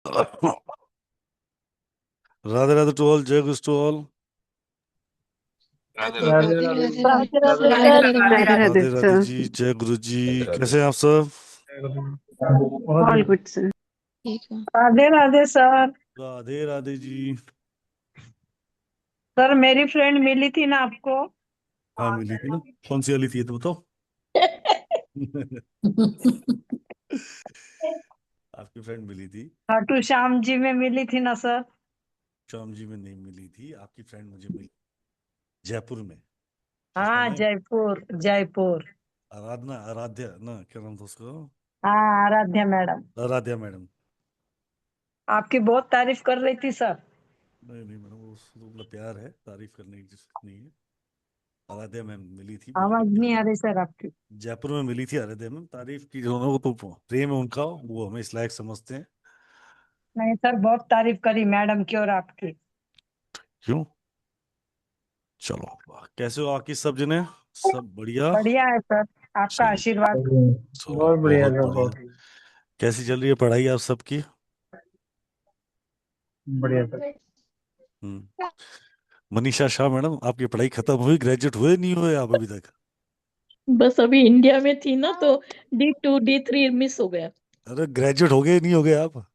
Radhe Radhe to all, जय गुरु to all. Radhe Radhe Radhe. Radhe Radhe Radhe Radhe sir. Radhe Radhe Radhe Radhe sir. जी, जय गुरु जी। राधे। कैसे हैं आप सब? बहुत ऑल बढ़िया। Good sir. ठीक है। राधे राधे सर। राधे राधे जी। सर मेरी फ्रेंड मिली थी ना आपको। हाँ मिली थी ना। कौन सी वाली थी ये तो बताओ। आपकी फ्रेंड मिली थी। खाटू श्याम जी में मिली थी ना सर। श्याम जी में नहीं मिली थी, आपकी फ्रेंड मुझे मिली जयपुर में। जिसका हाँ नेम जयपुर जयपुर। आराधना, आराध्या ना, क्या नाम था उसका? हाँ आराध्या मैडम। आराध्या मैडम। आपकी बहुत तारीफ कर रही थी सर। नहीं नहीं मैडम, वो तो अपना प्यार है, तारीफ करने की जरूरत नहीं है। आराध्या मैम मिली थी, बिल्कुल आवाज नहीं आ रही सर आपकी। जयपुर में मिली थी आराध्या मैम। तारीफ की जो वो तो प्रेम है उनका, वो हमें इस लायक समझते हैं। नहीं सर बहुत तारीफ करी मैडम की और आपकी। क्यों? चलो, कैसे हो आकी सब जने? सब बढ़िया? बढ़िया है सर। आपका चलो आशीर्वाद। चलो, बहुत बढ़िया बहुत था, बढ़िया। बहुत कैसी चल रही है पढ़ाई आप सबकी? बढ़िया था। हम्म। मनीषा शाह मैडम, आपकी पढ़ाई खत्म हुई? ग्रेजुएट हुए नहीं हुए आप अभी तक? बस अभी इंडिया में थी ना, तो D2 D3 मिस हो गया। अरे ग्रेजुएट हो गए नहीं हो गए आप?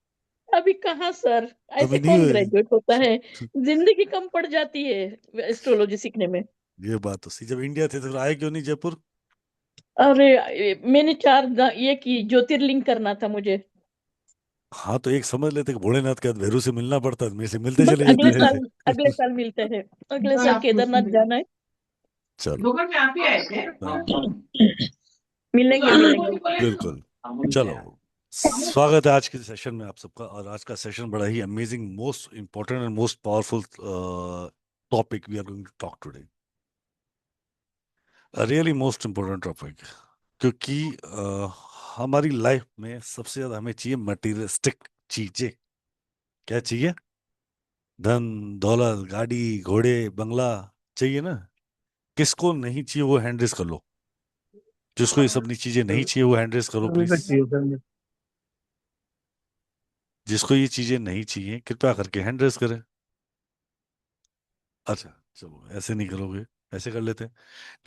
अभी कहाँ सर, ऐसे अभी नहीं कौन हुए? ग्रेजुएट होता है। जिंदगी कम पड़ जाती है एस्ट्रोलॉजी सीखने में। ये बात तो सही। जब इंडिया थे तो फिर आए क्यों नहीं जयपुर? अरे मैंने ये की ज्योतिर्लिंग करना था मुझे। हाँ तो एक समझ लेते कि भोलेनाथ के बाद भैरू से मिलना पड़ता है, मेरे से मिलते बस चले अगले साल, जाते। अगले साल मिलते हैं। अगले साल केदारनाथ जाना है। चलो। दोपहर में आप ही आए थे। हाँ, मिलेंगे मिलेंगे। बिल्कुल। चलो, स्वागत है आज के सेशन में आप सबका। और आज का सेशन बड़ा ही amazing, most important and most powerful topic we are going to talk today. Really most important topic. क्योंकि हमारी लाइफ में सबसे ज्यादा हमें चाहिए मटेरियलिस्टिक चीजें। क्या चाहिए? धन दौलत, गाड़ी घोड़े बंगला चाहिए ना। किसको नहीं चाहिए वो हैंड रेस कर लो। जिसको ये सब चीजें नहीं चाहिए वो हैंड रेस करो अभी प्लीज। तक चाहिए सर। जिसको ये चीजें नहीं चाहिए कृपया करके हैंड रेस करें। अच्छा चलो, ऐसे नहीं करोगे, ऐसे कर लेते हैं।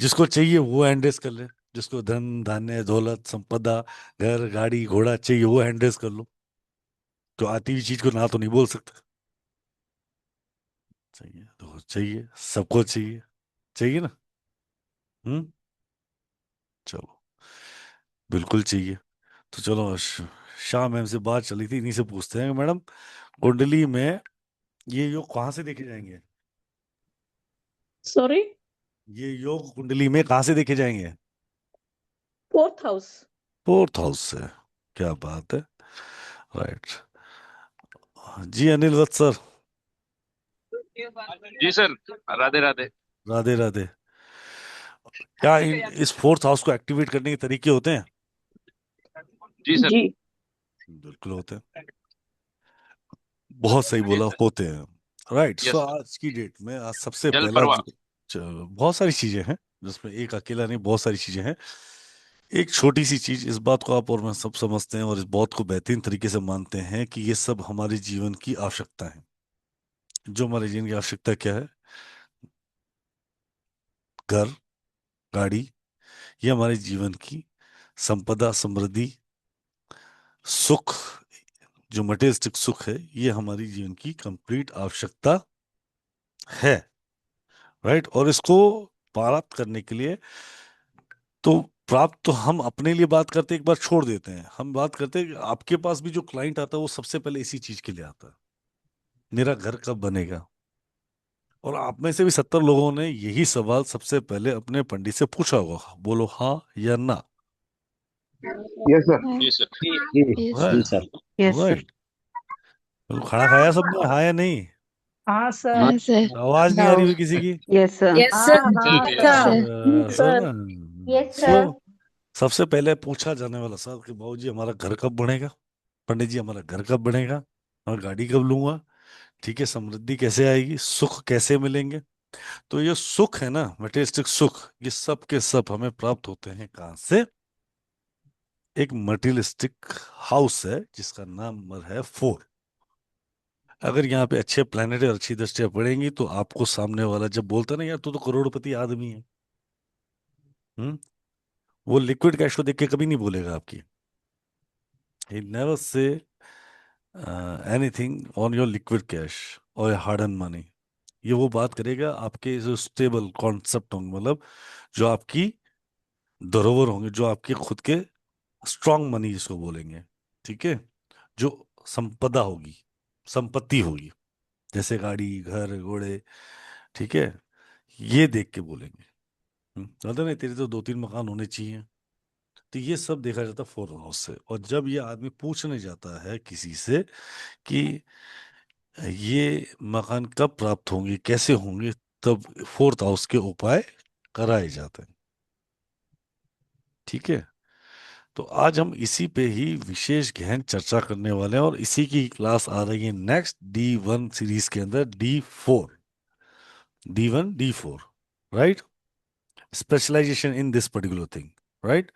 जिसको चाहिए वो हैंड रेस कर ले। जिसको धन धान्य दौलत संपदा, घर गाड़ी घोड़ा चाहिए वो हैंड रेस कर लो। तो आती हुई चीज को ना तो नहीं बोल सकते। चाहिए तो चाहिए, सबको चाहिए। चाहिए ना? हम्म। चलो, बिल्कुल चाहिए। तो चलो, शाह मैम से बात चली थी, इन्हीं से पूछते हैं मैडम, कुंडली में ये योग कहाँ से देखे जाएंगे? सॉरी। ये योग कुंडली में कहाँ से देखे जाएंगे? 4th house. फोर्थ हाउस से। क्या बात है। राइट। जी अनिल वत्स सर। जी सर। राधे राधे। राधे राधे। क्या इस फोर्थ हाउस को एक्टिवेट करने के तरीके होते हैं? जी सर। जी। बिल्कुल होते हैं। बहुत सही बोला, होते हैं। राइट। So yes sir. आज की डेट में आज सबसे जल पहला प्रवाह। बहुत सारी चीजें हैं जिसमें एक अकेला नहीं, बहुत सारी चीजें हैं। एक छोटी सी चीज, इस बात को आप और मैं सब समझते हैं और इस बात को बेहतरीन तरीके से मानते हैं कि ये सब हमारे जीवन की आवश्यकता है। जो हमारे जीवन की आवश्यकता क्या है? घर, गाड़ी, ये हमारे जीवन की संपदा, समृद्धि, सुख, जो मटेरियलिस्टिक सुख है, ये हमारी जीवन की कंप्लीट आवश्यकता है। राइट। और इसको प्राप्त करने के लिए, तो प्राप्त तो हम अपने लिए बात करते एक बार छोड़ देते हैं, हम बात करते हैं कि आपके पास भी जो क्लाइंट आता है वो सबसे पहले इसी चीज के लिए आता है, मेरा घर कब बनेगा। और आप में से भी 70 लोगों ने यही सवाल सबसे पहले अपने पंडित से पूछा होगा। बोलो हाँ या ना। Yes sir. जी सर। जी सर। Yes sir. राइट। खाना खाया सबने, हाँ या नहीं? हाँ हाँ सर। हाँ सर। आवाज नहीं आ रही हुई किसी की। Yes sir. यस हाँ सर। हाँ जी yes sir. Sir. Sir sir. ना। Yes so sir. सबसे पहले पूछा जाने वाला सवाल कि बाबू जी हमारा घर कब बनेगा? पंडित जी हमारा घर कब बनेगा? और गाड़ी कब लूंगा? ठीक है, समृद्धि कैसे आएगी, सुख कैसे मिलेंगे? तो ये सुख है ना, मटेरियलिस्टिक सुख, ये सब के सब हमें प्राप्त होते हैं कहाँ से? एक मटेरियलिस्टिक हाउस है जिसका नंबर है 4। अगर यहाँ पे अच्छे प्लेनेट और अच्छी दृष्टियां पड़ेंगी तो आपको सामने वाला जब बोलता है ना, यार तू तो करोड़पति आदमी है, हम्म, वो लिक्विड कैश को देख के कभी नहीं बोलेगा आपकी। He never say anything on your liquid cash और हार्ड एंड मनी। ये वो बात करेगा आपके जो स्टेबल कॉन्सेप्ट होंगे, मतलब जो आपकी धरोहर होंगे, जो आपके खुद के स्ट्रांग मनी जिसको बोलेंगे, ठीक है, जो संपदा होगी, संपत्ति होगी, जैसे गाड़ी घर घोड़े, ठीक है, ये देख के बोलेंगे। बोलते नहीं तेरे तो 2-3 मकान होने चाहिए। तो ये सब देखा जाता है फोर हाउस से। और जब ये आदमी पूछने जाता है किसी से कि ये मकान कब प्राप्त होंगे कैसे होंगे, तब फोर्थ हाउस के उपाय कराए जाते हैं, ठीक है। तो आज हम इसी पे ही विशेष गहन चर्चा करने वाले हैं, और इसी की क्लास आ रही है नेक्स्ट D1 सीरीज के अंदर, D4, right, specialization in this particular thing, right.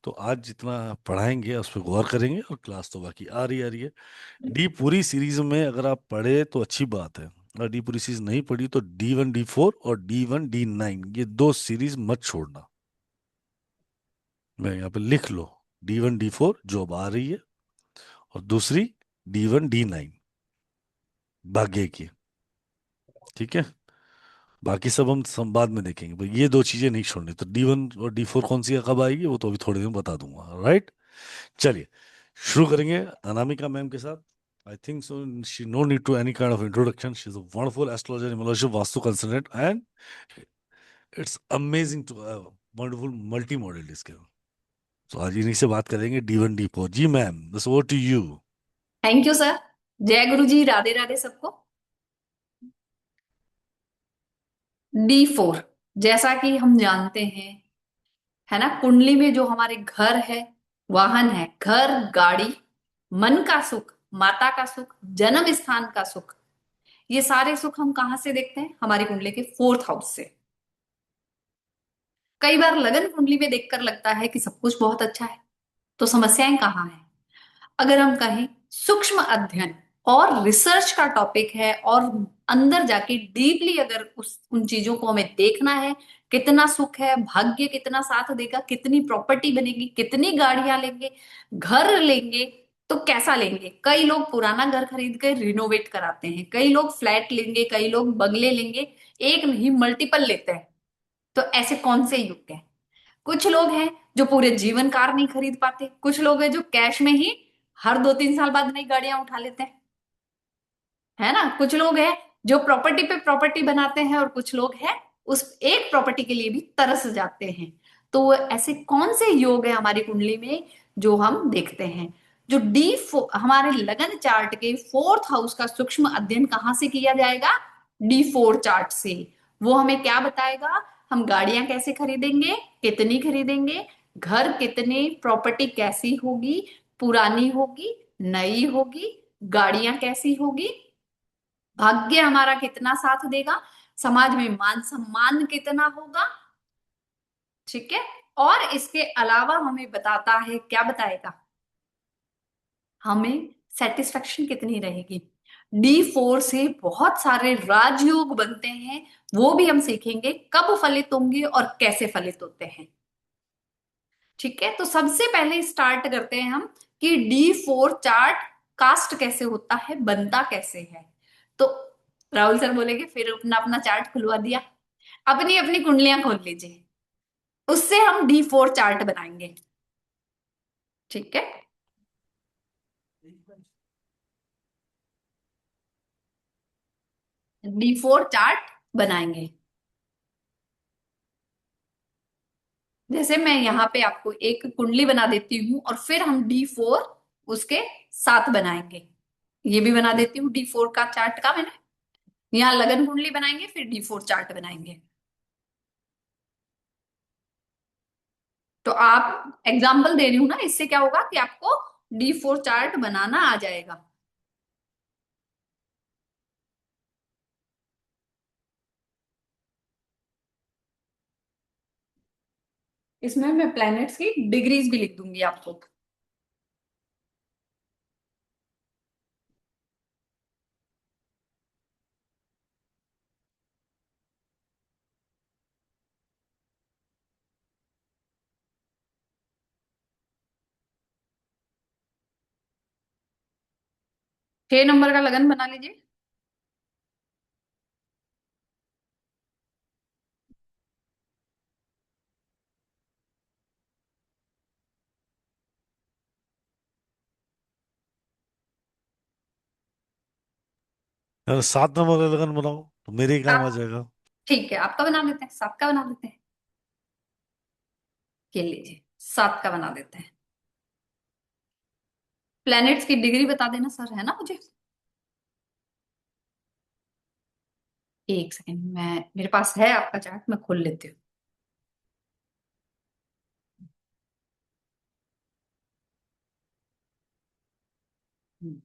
तो आज जितना पढ़ाएंगे उस पर गौर करेंगे, और क्लास तो बाकी आ रही है। डी पूरी सीरीज में अगर आप पढ़े तो अच्छी बात है, और डी पूरी सीरीज नहीं पढ़ी तो D1 D4 और D1 D9 ये 2 सीरीज मत छोड़ना। मैं यहाँ पे लिख लो, D1 D4 जो अब आ रही है, और दूसरी D1 D9 भाग्य की, ठीक है। बाकी सब हम बाद में देखेंगे, भाई ये 2 चीजें नहीं छोड़नी। तो D1 और D4 कौन सी कब आएगी वो तो अभी थोड़ी देर में बता दूंगा, राइट। चलिए शुरू करेंगे अनामिका मैम के साथ। I think so she no need to any kind of introduction, she is a wonderful astrologer, numerologist, vastu consultant, and it's amazing to wonderful multi model skill. तो आज इन्हीं से बात करेंगे D1 D4। जी ma'am, this over to you. Thank you sir. जय गुरु जी, राधे राधे सबको। D4, जैसा कि हम जानते हैं, है ना, कुंडली में जो हमारे घर है, वाहन है, घर गाड़ी, मन का सुख, माता का सुख, जन्म स्थान का सुख, ये सारे सुख हम कहाँ से देखते हैं? हमारी कुंडली के फोर्थ हाउस से। कई बार लगन कुंडली में देखकर लगता है कि सब कुछ बहुत अच्छा है, तो समस्याएं कहाँ हैं? अगर हम कहें सूक्ष्म अध्ययन और रिसर्च का टॉपिक है, और अंदर जाके डीपली अगर उन चीजों को हमें देखना है, कितना सुख है, भाग्य कितना साथ देगा, कितनी प्रॉपर्टी बनेगी, कितनी गाड़ियां लेंगे, घर लेंगे, तो कैसा लेंगे। कई लोग पुराना घर खरीद कर रिनोवेट कराते हैं, कई लोग फ्लैट लेंगे, कई लोग बंगले लेंगे, एक नहीं मल्टीपल लेते हैं। तो ऐसे कौन से युग हैं? कुछ लोग हैं जो पूरे जीवन कार नहीं खरीद पाते, कुछ लोग हैं जो कैश में ही हर 2-3 साल बाद नई गाड़ियां उठा लेते हैं, है ना। कुछ लोग हैं जो प्रॉपर्टी पे प्रॉपर्टी बनाते हैं, और कुछ लोग हैं उस एक प्रॉपर्टी के लिए भी तरस जाते हैं। तो ऐसे कौन से योग है हमारी कुंडली में जो हम देखते हैं? जो हमारे लगन चार्ट के फोर्थ हाउस का सूक्ष्म अध्ययन कहाँ से किया जाएगा? D4 चार्ट से। वो हमें क्या बताएगा? हम गाड़ियां कैसे खरीदेंगे, कितनी खरीदेंगे, घर कितने, प्रॉपर्टी कैसी होगी, पुरानी होगी, नई होगी, गाड़ियां कैसी होगी, भाग्य हमारा कितना साथ देगा, समाज में मान सम्मान कितना होगा, ठीक है। और इसके अलावा हमें बताता है, क्या बताएगा? हमें सेटिस्फेक्शन कितनी रहेगी। D4 से बहुत सारे राजयोग बनते हैं, वो भी हम सीखेंगे कब फलित होंगे और कैसे फलित होते हैं, ठीक है। तो सबसे पहले स्टार्ट करते हैं हम कि D4 चार्ट कास्ट कैसे होता है, बनता कैसे है। तो राहुल सर बोलेंगे फिर अपना अपना चार्ट खुलवा दिया, अपनी अपनी कुंडलियां खोल लीजिए, उससे हम D4 चार्ट बनाएंगे, ठीक है। D4 चार्ट बनाएंगे। जैसे मैं यहाँ पे आपको एक कुंडली बना देती हूँ, और फिर हम D4 उसके साथ बनाएंगे। ये भी बना देती हूँ D4 का चार्ट का मैंने। यहाँ लगन कुंडली बनाएंगे, फिर D4 चार्ट बनाएंगे। तो आप एग्जाम्पल दे रही हूं ना, इससे क्या होगा कि आपको D4 चार्ट बनाना आ जाएगा। इसमें मैं प्लैनेट्स की डिग्रीज भी लिख दूंगी आपको। तो 6 नंबर का लगन बना लीजिए। यार 7 नंबर का लगन बनाओ तो मेरे ही काम आ सात, जाएगा। ठीक है, आपका बना लेते हैं, 7 का बना लेते हैं। ये लीजिए, 7 का बना देते हैं। प्लैनेट्स की डिग्री बता देना सर, है ना मुझे। एक सेकंड, मैं मेरे पास है आपका चार्ट, मैं खोल लेती हूँ। हम्म।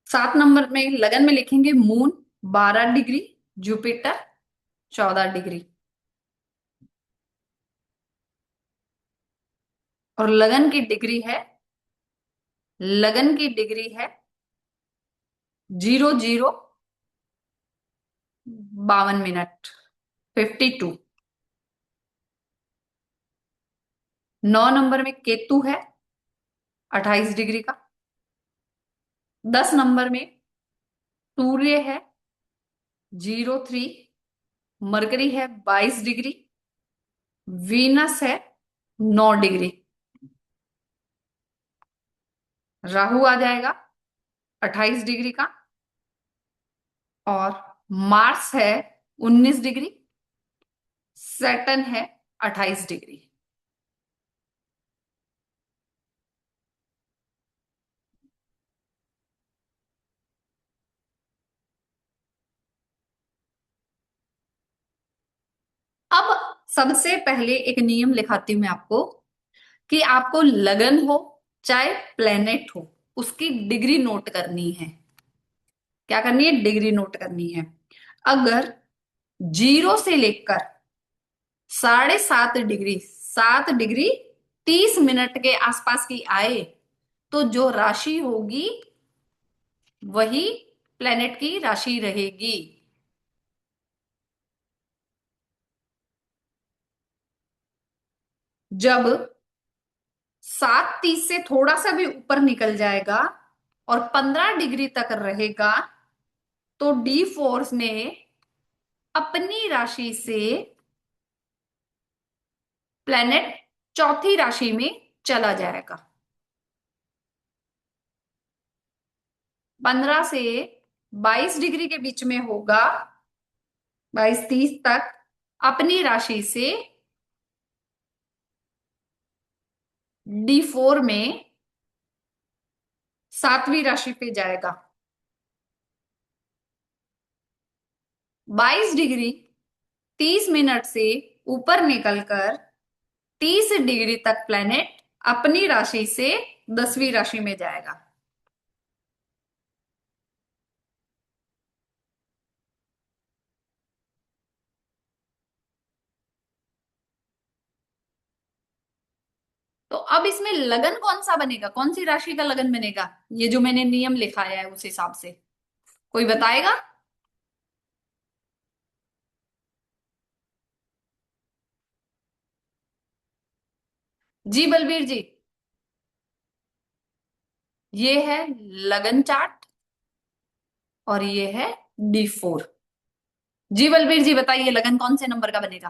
7 नंबर में लगन में लिखेंगे मून 12 डिग्री, जुपिटर 14 डिग्री। और लगन की डिग्री है 00:52 52। 9 नंबर में केतु है 28 डिग्री का। 10 नंबर में सूर्य है 03, मरकरी है 22 डिग्री, वीनस है 9 डिग्री, राहु आ जाएगा 28 डिग्री का, और मार्स है 19 डिग्री, सैटर्न है 28 डिग्री। अब सबसे पहले एक नियम लिखाती हूं मैं आपको, कि आपको लगन हो चाहे प्लेनेट हो, उसकी डिग्री नोट करनी है। क्या करनी है? डिग्री नोट करनी है। अगर 0 से लेकर 7.5 डिग्री, 7 डिग्री 30 मिनट के आसपास की आए, तो जो राशि होगी वही प्लेनेट की राशि रहेगी। जब 7:30 से थोड़ा सा भी ऊपर निकल जाएगा और 15 डिग्री तक रहेगा, तो डी फोर्स में अपनी राशि से प्लेनेट चौथी राशि में चला जाएगा। 15 से 22 डिग्री के बीच में होगा, 22-30 तक अपनी राशि से D4 में 7वीं राशि पे जाएगा। 22 डिग्री 30 मिनट से ऊपर निकलकर 30 डिग्री तक प्लेनेट अपनी राशि से 10वीं राशि में जाएगा। तो अब इसमें लगन कौन सा बनेगा, कौन सी राशि का लगन बनेगा? ये जो मैंने नियम लिखाया है उस हिसाब से कोई बताएगा? जी बलबीर जी, ये है लगन चार्ट और ये है D4। जी बलबीर जी बताइए, लगन कौन से नंबर का बनेगा?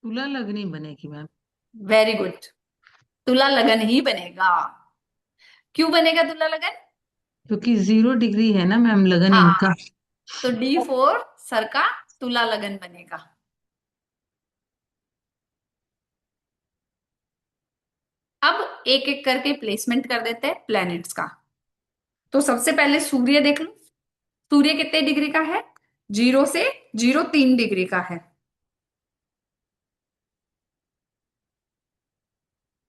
तुला लगनी बनेगी मैम। वेरी गुड, तुला लगन ही बनेगा। क्यों बनेगा तुला लगन? क्योंकि 0 डिग्री है ना मैम लगन इनका। हाँ, तो D4 सर का तुला लगन बनेगा। अब एक एक करके प्लेसमेंट कर देते हैं प्लैनेट्स का। तो सबसे पहले सूर्य देख लो। सूर्य कितने डिग्री का है? 0 से 03 डिग्री का है।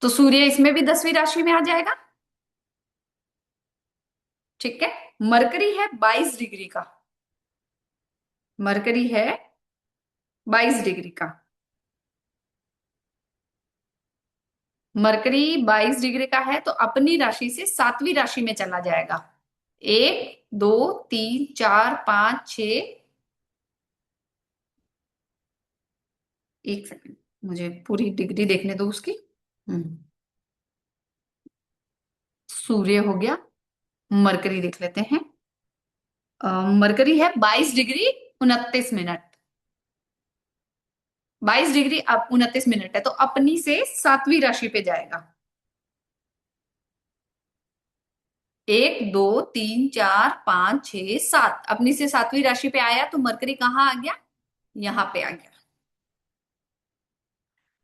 तो सूर्य इसमें भी 10वीं राशि में आ जाएगा। ठीक है। मरकरी है 22 डिग्री का, मरकरी है 22 डिग्री का। मरकरी 22 डिग्री का है तो अपनी राशि से 7वीं राशि में चला जाएगा। 1 2 3 4 5 6। एक सेकंड, मुझे पूरी डिग्री देखने दो उसकी। हम्म सूर्य हो गया। मरकरी देख लेते हैं। मरकरी है 22 डिग्री 29 मिनट। 22 डिग्री अब 29 मिनट है, तो अपनी से 7वीं राशि पे जाएगा। 1 2 3 4 5 6 7, अपनी से 7वीं राशि पे आया, तो मरकरी कहाँ आ गया? यहां पे आ गया।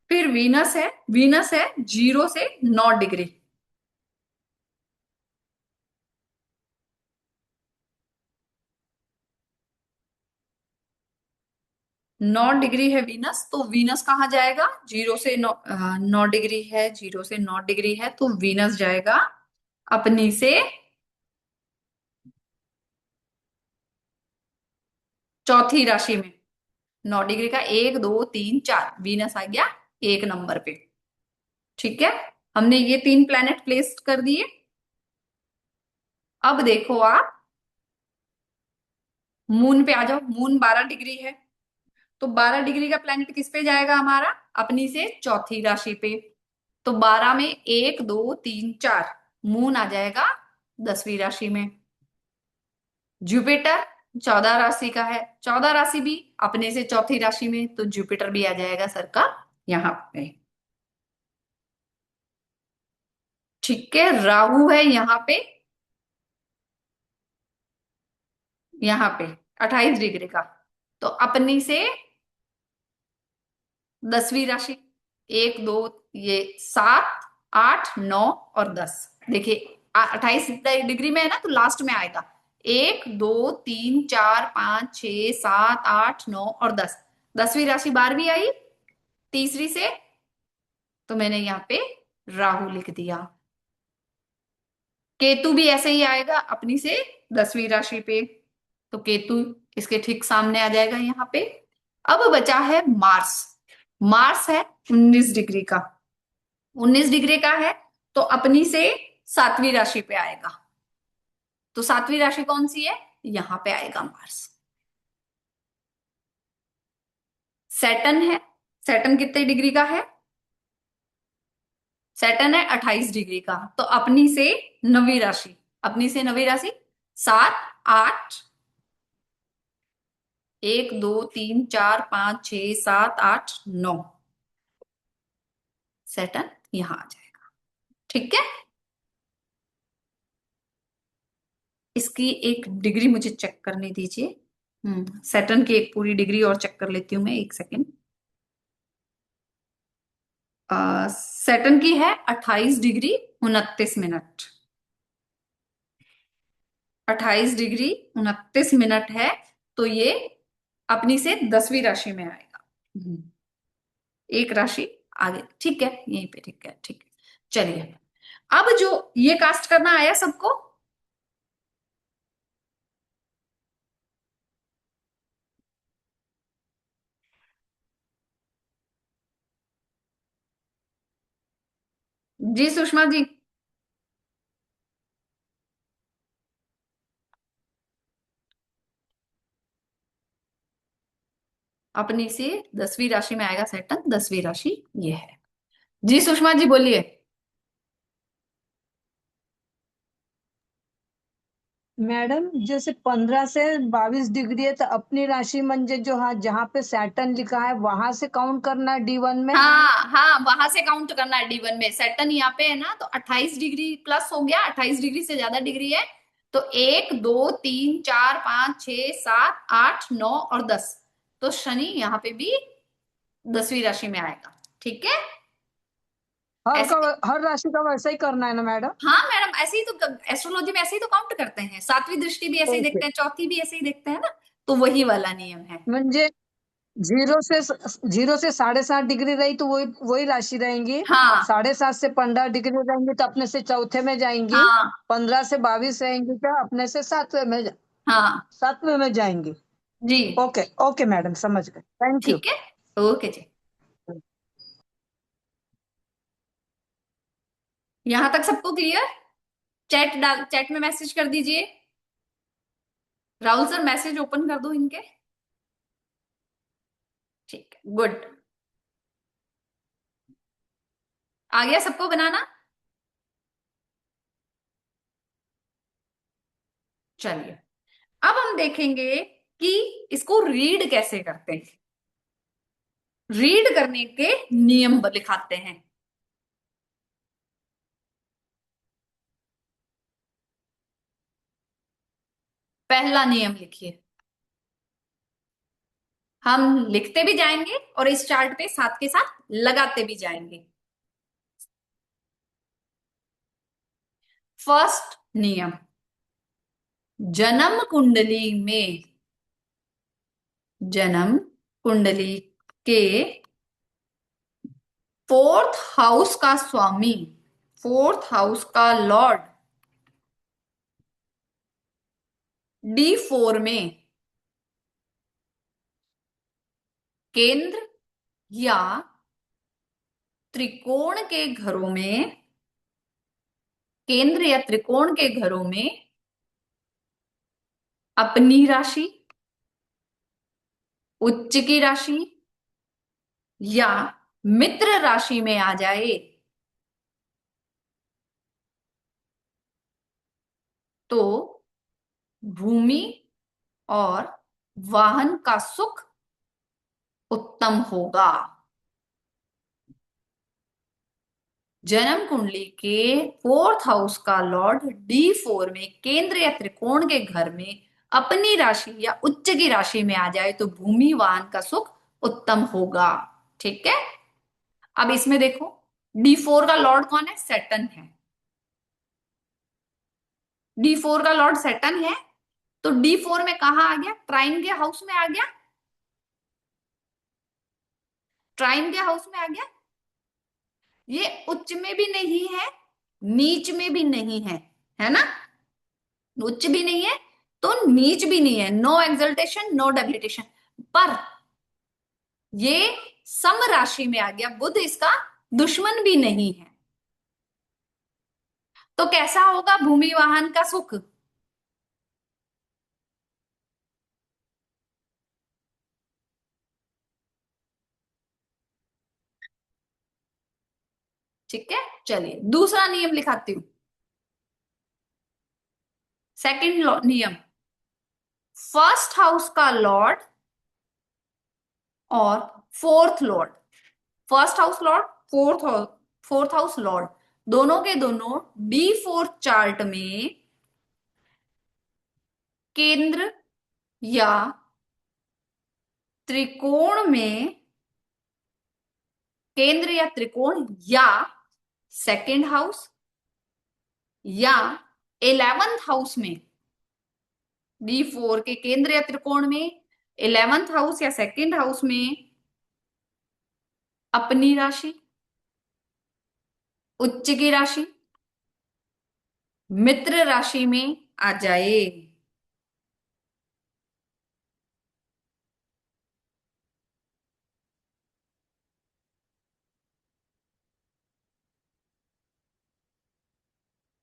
फिर वीनस है। वीनस है 0 से 9 डिग्री। 9 डिग्री है वीनस, तो वीनस कहाँ जाएगा? 0 से 9 डिग्री है, 0 से 9 डिग्री है, तो वीनस जाएगा अपनी से चौथी राशि में। 9 डिग्री का 1 2 3 4, वीनस आ गया 1 नंबर पे। ठीक है, हमने ये 3 प्लैनेट प्लेस कर दिए। अब देखो आप मून पे आ जाओ। मून 12 डिग्री है, तो 12 डिग्री का प्लैनेट किस पे जाएगा हमारा? अपनी से चौथी राशि पे। तो 12 में 1 2 3 4, मून आ जाएगा 10वीं राशि में। जुपिटर 14 राशि का है, 14 राशि भी अपने से चौथी राशि में, तो जुपिटर भी आ जाएगा सर का यहां पे। ठीक है, राहु है यहाँ पे 28 डिग्री का, तो अपनी से 10वीं राशि। 1 2, ये 7 8 9 और 10। देखिए 28 डिग्री में है ना, तो लास्ट में आएगा। 1 2 3 4 5 6 7 8 9 और 10। 10वीं राशि 12वीं आई तीसरी से, तो मैंने यहाँ पे राहु लिख दिया। केतु भी ऐसे ही आएगा अपनी से 10वीं राशि पे, तो केतु इसके ठीक सामने आ जाएगा यहाँ पे। अब बचा है मार्स। मार्स है 19 डिग्री का। 19 डिग्री का है, तो अपनी से 7वीं राशि पे आएगा। तो 7वीं राशि कौन सी है? यहां पे आएगा मार्स। सैटर्न है। सैटर्न कितने डिग्री का है? सैटर्न है 28 डिग्री का, तो अपनी से 9वीं राशि। अपनी से 9वीं राशि 7 8, 1 2 3 4 5 6 7 8 9, सैटर्न यहां आ जाएगा। ठीक है, इसकी एक डिग्री मुझे चेक करने दीजिए। सैटर्न की एक पूरी डिग्री और चेक कर लेती हूँ मैं, एक सेकेंड। सैटर्न की है 28 डिग्री 29 मिनट। 28 डिग्री 29 मिनट है, तो ये अपनी से 10वीं राशि में आएगा। एक राशि आगे। ठीक है, यहीं पे ठीक है। ठीक है, चलिए अब जो ये कास्ट करना आया सबको? जी सुषमा जी। अपनी से 10वीं राशि में आएगा सैटर्न। 10वीं राशि ये है। जी सुषमा जी बोलिए। मैडम जैसे 15 से 22 डिग्री है, तो अपनी राशि मंजे जो, हाँ, जहाँ पे सैटर्न लिखा है वहां से काउंट करना है D1 में। हाँ हाँ, वहां से काउंट करना है D1 में। सैटर्न यहाँ पे है ना, तो 28 डिग्री प्लस हो गया। 28 डिग्री से ज्यादा डिग्री है, तो 1 2 3 4 5 6 7 8 9 और 10, तो शनि यहाँ पे भी 10वीं राशि में आएगा। ठीक है, ऐसे। हर राशि का वैसा ही करना है ना मैडम? हाँ मैडम, ऐसे ही तो एस्ट्रोलॉजी में ऐसे ही तो काउंट करते हैं। 7वीं दृष्टि भी ऐसे ही ओके, देखते हैं, चौथी भी ऐसे ही देखते हैं ना, तो वही वाला नियम है। म्हणजे 0 से 7.5 डिग्री रही तो वही वही राशि रहेंगी। हाँ 7.5 से 15 डिग्री रहेंगी तो अपने से चौथे में जाएंगी। हाँ 15 से 22 रहेंगी तो अपने से हाँ सातवें में जाएंगी। जी। ओके ओके मैडम, समझ गए, थैंक यू। ठीक है, ओके जी। यहां तक सबको क्लियर? चैट में मैसेज कर दीजिए। राहुल सर मैसेज ओपन कर दो इनके। ठीक है, गुड। आ गया सबको बनाना? चलिए अब हम देखेंगे कि इसको रीड कैसे करते हैं। रीड करने के नियम लिखाते हैं। पहला नियम लिखिए। हम लिखते भी जाएंगे और इस चार्ट पे साथ के साथ लगाते भी जाएंगे। फर्स्ट नियम, जन्म कुंडली में, जन्म कुंडली के फोर्थ हाउस का स्वामी, फोर्थ हाउस का लॉर्ड D4 में केंद्र या त्रिकोण के घरों में, केंद्र या त्रिकोण के घरों में अपनी राशि, उच्च की राशि या मित्र राशि में आ जाए तो भूमि और वाहन का सुख उत्तम होगा। जन्म कुंडली के फोर्थ हाउस का लॉर्ड D4 में केंद्र या त्रिकोण के घर में अपनी राशि या उच्च की राशि में आ जाए तो भूमि वाहन का सुख उत्तम होगा। ठीक है, अब इसमें देखो D4 का लॉर्ड कौन है? सैटर्न है। D4 का लॉर्ड सैटर्न है तो D4 में कहा आ गया? ट्राइन के हाउस में आ गया। ट्राइन के हाउस में आ गया। ये उच्च में भी नहीं है, नीच में भी नहीं है ना? उच्च भी नहीं है तो नीच भी नहीं है, नो एक्सल्टेशन नो डेबिलिटेशन, पर ये सम राशि में आ गया। बुध इसका दुश्मन भी नहीं है तो कैसा होगा भूमि वाहन का सुख? ठीक है, चलिए दूसरा नियम लिखाती हूं। सेकंड नियम, फर्स्ट हाउस का लॉर्ड और fourth Lord, first house lord, fourth house Lord, दोनों के दोनों D4 चार्ट में केंद्र या त्रिकोण में, केंद्र या त्रिकोण या सेकंड हाउस या 11th हाउस में, D4 के केंद्र या त्रिकोण में 11th हाउस या सेकंड हाउस में अपनी राशि, उच्च की राशि, मित्र राशि में आ जाए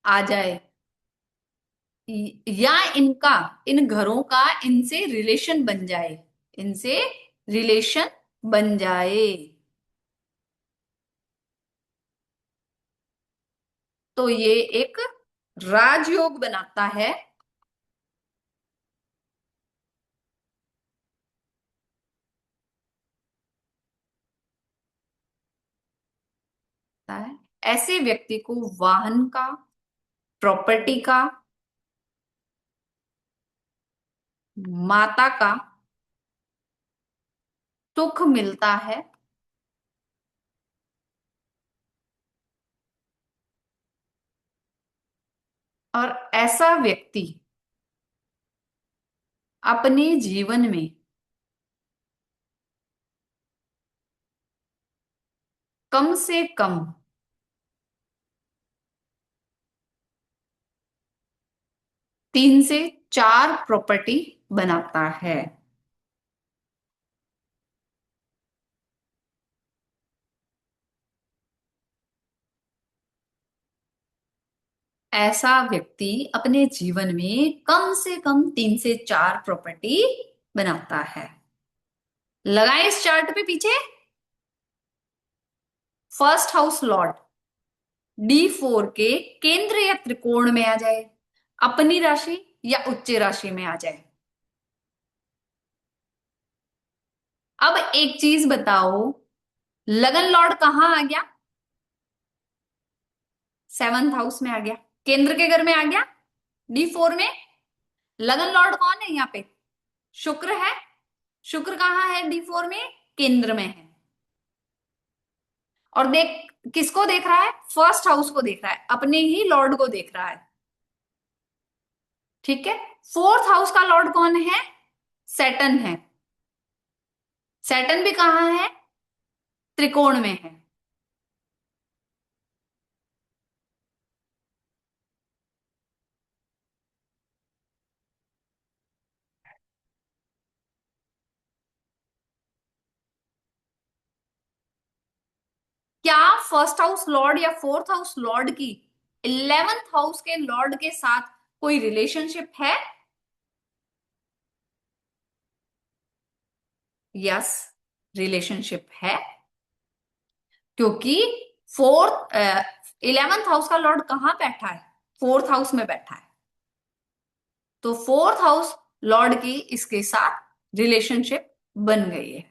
आ जाए या इनका, इन घरों का इनसे रिलेशन बन जाए, इनसे रिलेशन बन जाए तो ये एक राजयोग बनाता है। ऐसे व्यक्ति को वाहन का, प्रॉपर्टी का, माता का सुख मिलता है और ऐसा व्यक्ति अपने जीवन में कम से कम 3 से 4 प्रॉपर्टी बनाता है। ऐसा व्यक्ति अपने जीवन में कम से कम 3 से 4 प्रॉपर्टी बनाता है। लगाए इस चार्ट पे पीछे, फर्स्ट हाउस लॉर्ड D4 के केंद्र या त्रिकोण में आ जाए, अपनी राशि या उच्च राशि में आ जाए। अब एक चीज बताओ, लगन लॉर्ड कहाँ आ गया? 7th हाउस में आ गया, केंद्र के घर में आ गया, D4 में। लगन लॉर्ड कौन है यहाँ पे? शुक्र है। शुक्र कहाँ है? D4 में, केंद्र में है। और देख, किसको देख रहा है? फर्स्ट हाउस को देख रहा है, अपने ही लॉर्ड को देख रहा है। ठीक है। 4th हाउस का लॉर्ड कौन है? सैटर्न है। सैटर्न भी कहाँ है? त्रिकोण में है। क्या फर्स्ट हाउस लॉर्ड या 4th हाउस लॉर्ड की 11th हाउस के लॉर्ड के साथ कोई रिलेशनशिप है? यस, रिलेशनशिप है, क्योंकि 11th हाउस का लॉर्ड कहां बैठा है? 4th हाउस में बैठा है। तो 4th हाउस लॉर्ड की इसके साथ रिलेशनशिप बन गई है।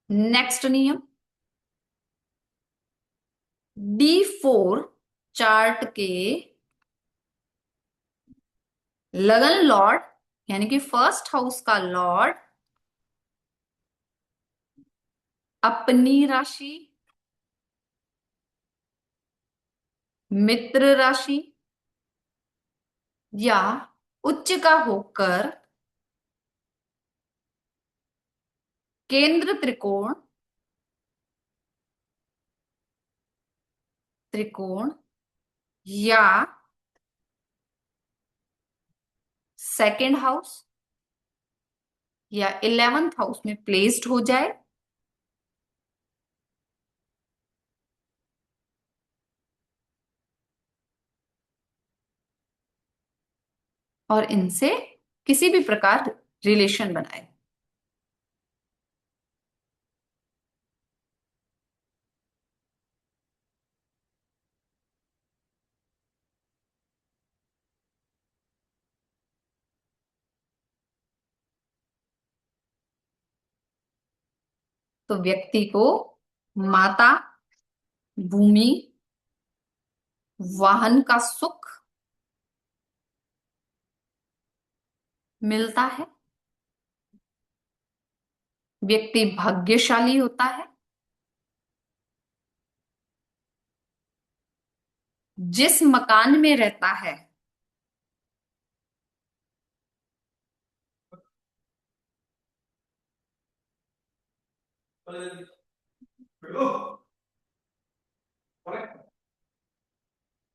नेक्स्ट नियम, D4 चार्ट के लगन लॉर्ड यानी कि फर्स्ट हाउस का लॉर्ड अपनी राशि, मित्र राशि या उच्च का होकर केंद्र त्रिकोण, त्रिकोण या सेकेंड हाउस या 11th हाउस में प्लेस्ड हो जाए और इनसे किसी भी प्रकार रिलेशन बनाए। तो व्यक्ति को माता, भूमि, वाहन का सुख मिलता है। व्यक्ति भाग्यशाली होता है। जिस मकान में रहता है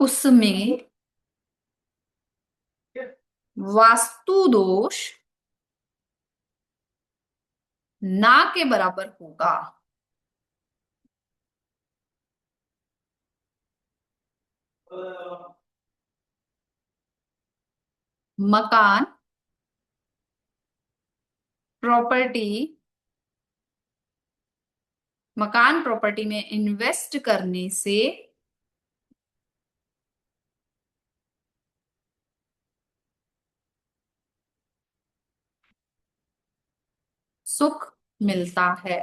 उसमें वास्तु दोष ना के बराबर होगा। मकान, प्रॉपर्टी, मकान प्रॉपर्टी में इन्वेस्ट करने से सुख मिलता है।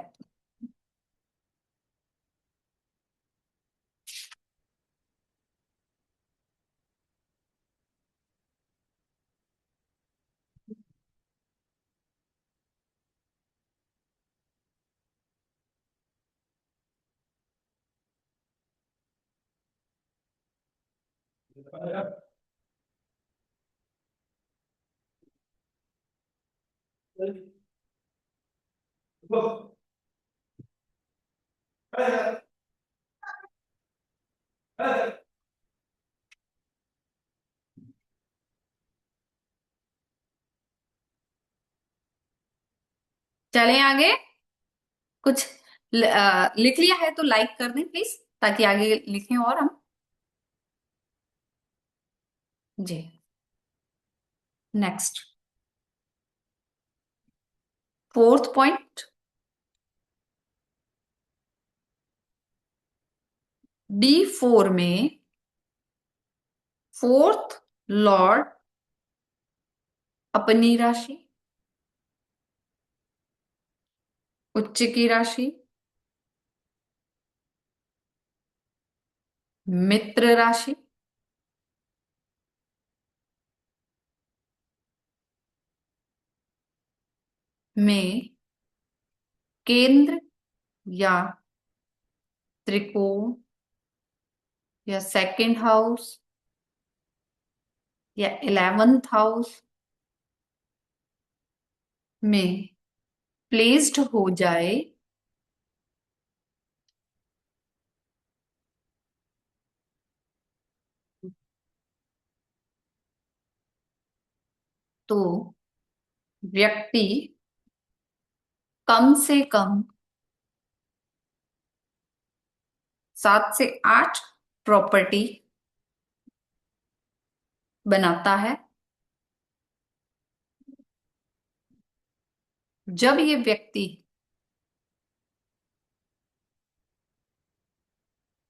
चलें आगे। कुछ लिख लिया है तो लाइक कर दें प्लीज, ताकि आगे लिखें और हम। जी, नेक्स्ट 4th पॉइंट, D4 में 4th लॉर्ड अपनी राशि, उच्च की राशि, मित्र राशि, में केंद्र या त्रिकोण या सेकंड हाउस या 11th हाउस में प्लेस्ड हो जाए तो व्यक्ति कम से कम 7 से 8 प्रॉपर्टी बनाता है। जब ये व्यक्ति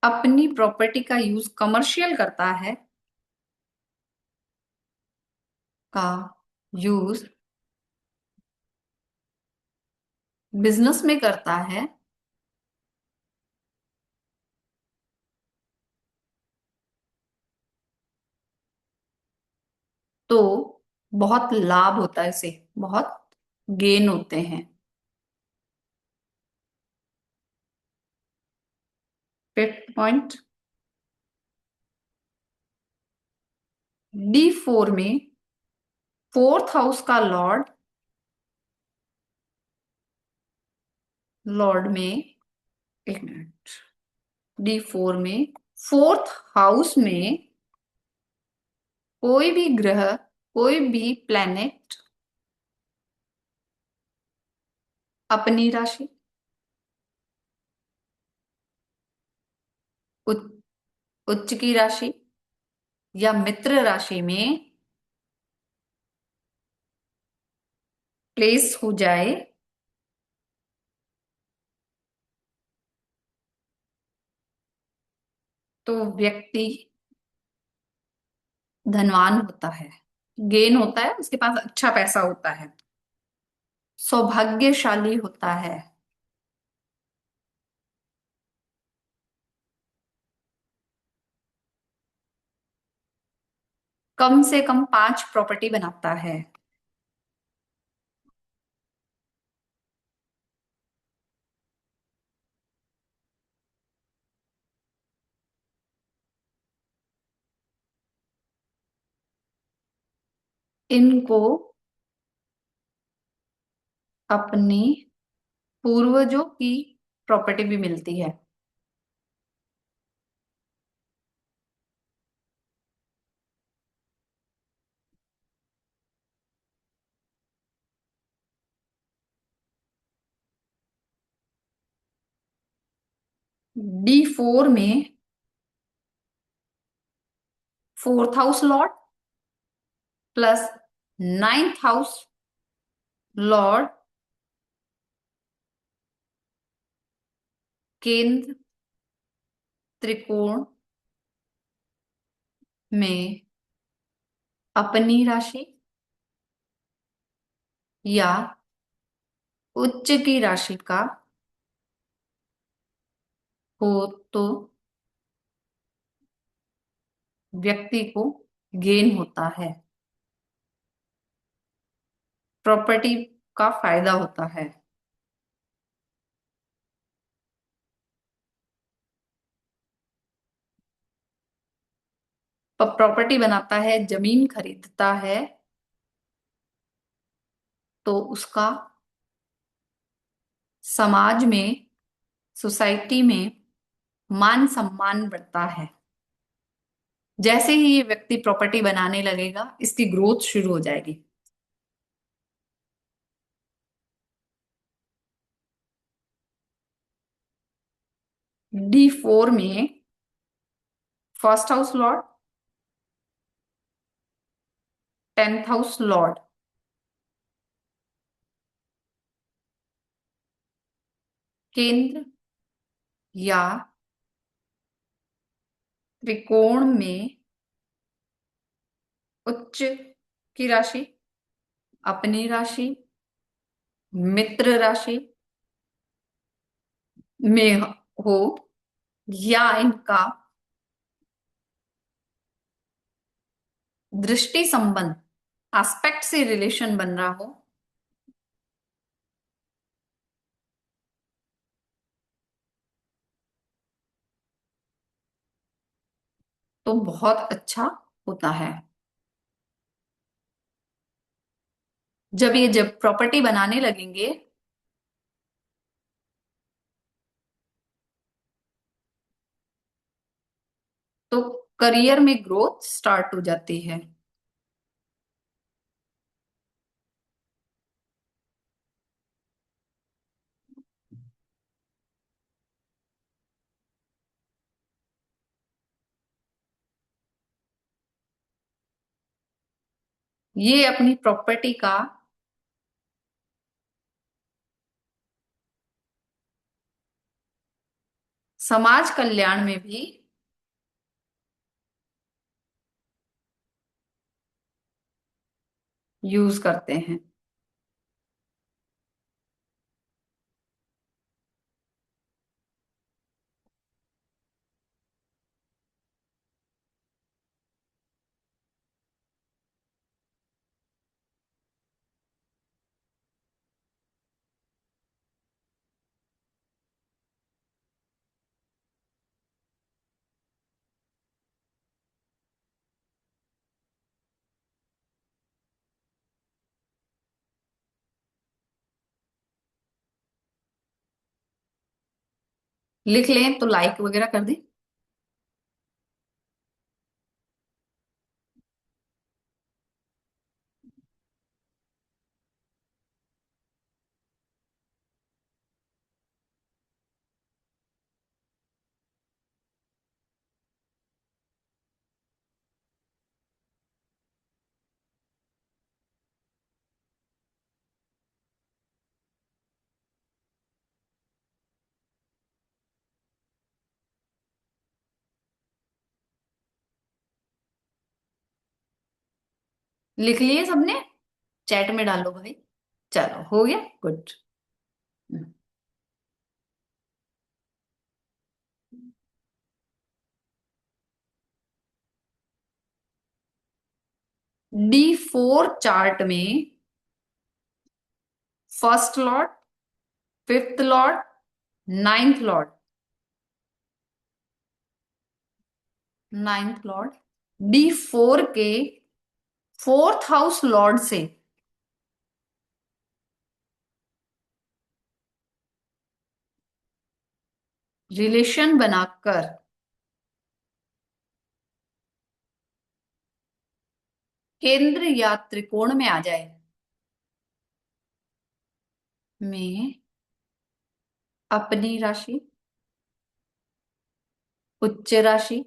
अपनी प्रॉपर्टी का यूज कमर्शियल करता है, का यूज बिजनेस में करता है, तो बहुत लाभ होता है, इसे बहुत गेन होते हैं। 5th पॉइंट, D4 में 4th हाउस का लॉर्ड में, एक मिनट, D4 में 4th हाउस में कोई भी ग्रह, कोई भी प्लैनेट अपनी राशि, उच्च की राशि या मित्र राशि में प्लेस हो जाए तो व्यक्ति धनवान होता है, गेन होता है, उसके पास अच्छा पैसा होता है, सौभाग्यशाली होता है। कम से कम 5 प्रॉपर्टी बनाता है। इनको अपनी पूर्वजों की प्रॉपर्टी भी मिलती है। D4 में 4th house Lord plus 9th house Lord केंद्र त्रिकोण में अपनी राशि या उच्च की राशि का हो तो व्यक्ति को गेन होता है, प्रॉपर्टी का फायदा होता है। प्रॉपर्टी बनाता है, जमीन खरीदता है, तो उसका समाज में, सोसाइटी में मान सम्मान बढ़ता है। जैसे ही ये व्यक्ति प्रॉपर्टी बनाने लगेगा, इसकी ग्रोथ शुरू हो जाएगी। D4 में first house Lord, 10th house Lord, केंद्र या त्रिकोण में उच्च की राशि, अपनी राशि, मित्र राशि में हो, या इनका दृष्टि संबंध एस्पेक्ट से रिलेशन बन रहा हो, तो बहुत अच्छा होता है। जब प्रॉपर्टी बनाने लगेंगे तो करियर में ग्रोथ स्टार्ट हो जाती है। ये अपनी प्रॉपर्टी का समाज कल्याण में भी यूज करते हैं। लिख लें तो लाइक वगैरह कर दें। लिख लिए सबने? चैट में डालो भाई। चलो हो गया, गुड। D4 चार्ट में first Lord, fifth Lord, 9th Lord, 9th Lord D4 के 4th हाउस लॉर्ड से रिलेशन बनाकर केंद्र या त्रिकोण में आ जाए, में अपनी राशि, उच्च राशि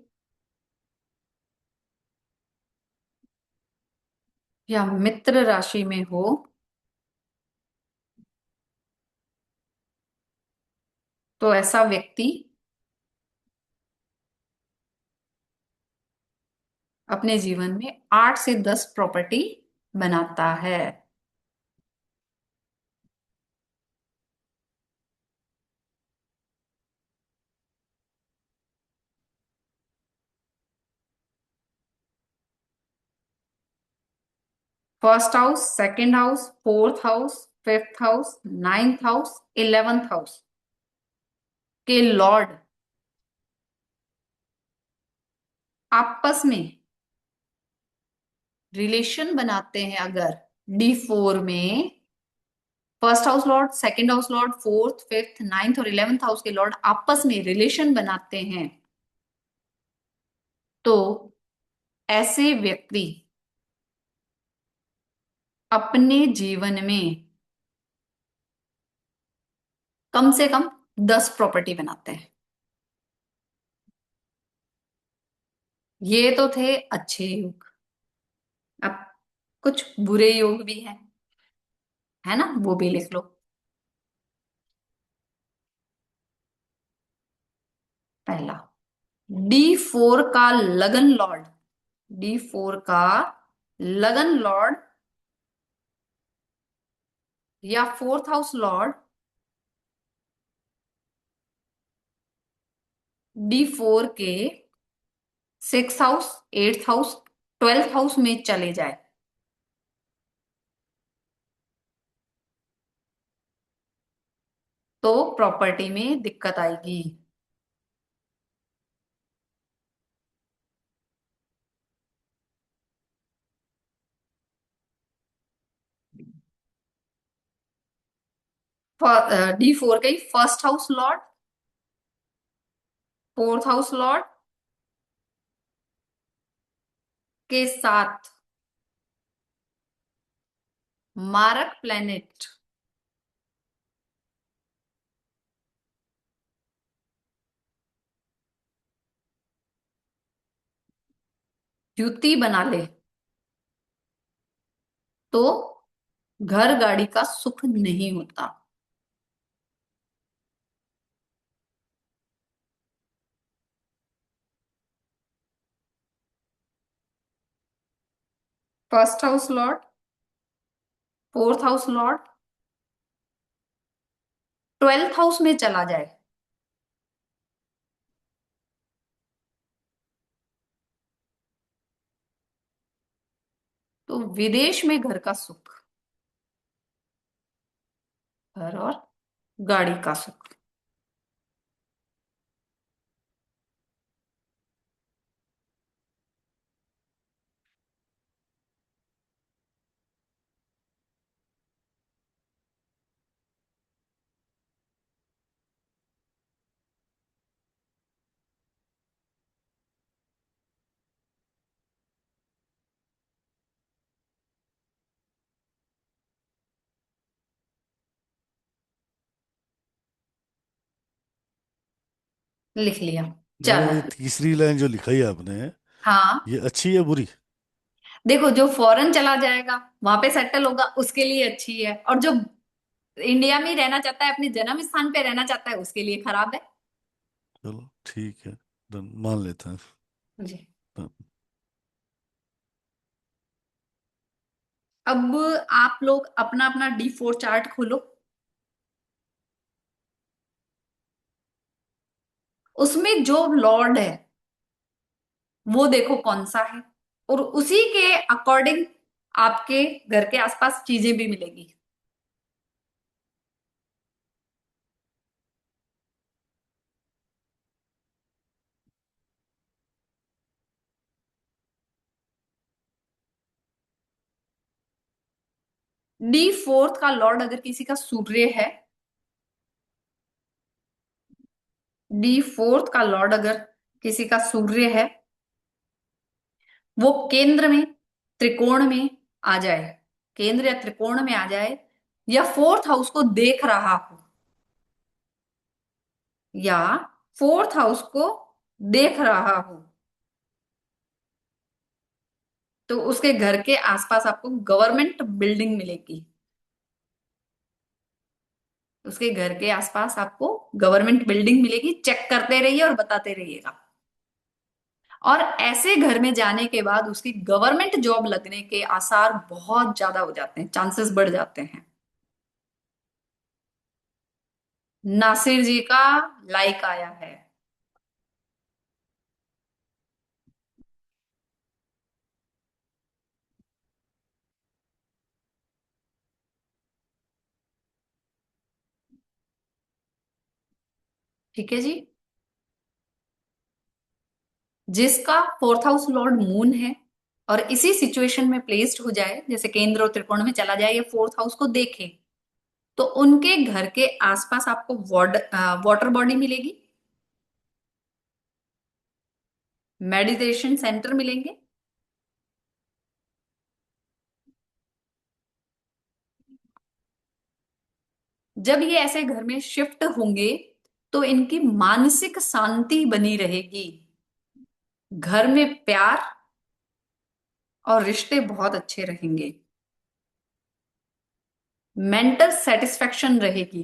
या मित्र राशि में हो, तो ऐसा व्यक्ति अपने जीवन में 8 से 10 प्रॉपर्टी बनाता है। First house, second house, fourth house, fifth house, 9th house, 11th house के लॉर्ड आपस में रिलेशन बनाते हैं। अगर D4 में first house Lord, second house lord, fourth, fifth, 9th और 11th हाउस के लॉर्ड आपस में रिलेशन बनाते हैं, तो ऐसे व्यक्ति अपने जीवन में कम से कम 10 प्रॉपर्टी बनाते हैं। ये तो थे अच्छे योग। अब कुछ बुरे योग भी है ना, वो भी लिख लो। पहला, D4 का लगन लॉर्ड, D4 का लगन लॉर्ड या फोर्थ हाउस लॉर्ड D4 के 6th house, 8th house, 12th house में चले जाए तो प्रॉपर्टी में दिक्कत आएगी। D4 का ही first house lord, fourth house lord के साथ मारक प्लेनेट युति बना ले तो घर गाड़ी का सुख नहीं होता। First house lord, fourth house Lord 12th house में चला जाए तो विदेश में घर का सुख, घर और गाड़ी का सुख। लिख लिया, मैडम ये चलो। तीसरी लाइन जो लिखाई है आपने, हाँ, ये अच्छी है बुरी? देखो जो फॉरेन चला जाएगा वहां पे सेटल होगा उसके लिए अच्छी है, और जो इंडिया में ही रहना चाहता है, अपने जन्म स्थान पे रहना चाहता है, उसके लिए खराब है। चलो ठीक है, डन, मान लेते हैं। जी। हाँ। अब आप लोग अपना अपना D4 चार्ट खोलो, उसमें जो लॉर्ड है वो देखो कौन सा है, और उसी के अकॉर्डिंग आपके घर के आसपास चीजें भी मिलेगी। D4 का लॉर्ड अगर किसी का सूर्य है, D4 का लॉर्ड अगर किसी का सूर्य है, वो केंद्र में त्रिकोण में आ जाए, केंद्र या त्रिकोण में आ जाए, या फोर्थ हाउस को देख रहा हो, या फोर्थ हाउस को देख रहा हो, तो उसके घर के आसपास आपको गवर्नमेंट बिल्डिंग मिलेगी। उसके घर के आसपास आपको गवर्नमेंट बिल्डिंग मिलेगी, चेक करते रहिए और बताते रहिएगा। और ऐसे घर में जाने के बाद उसकी गवर्नमेंट जॉब लगने के आसार बहुत ज्यादा हो जाते हैं, चांसेस बढ़ जाते हैं। नासिर जी का लाइक आया है। ठीक है जी। जिसका फोर्थ हाउस लॉर्ड मून है और इसी सिचुएशन में प्लेस्ड हो जाए, जैसे केंद्र और त्रिकोण में चला जाए या फोर्थ हाउस को देखे, तो उनके घर के आसपास आपको वाटर बॉडी मिलेगी, मेडिटेशन सेंटर मिलेंगे, जब ये ऐसे घर में शिफ्ट होंगे तो इनकी मानसिक शांति बनी रहेगी। घर में प्यार और रिश्ते बहुत अच्छे रहेंगे। मेंटल सेटिस्फेक्शन रहेगी।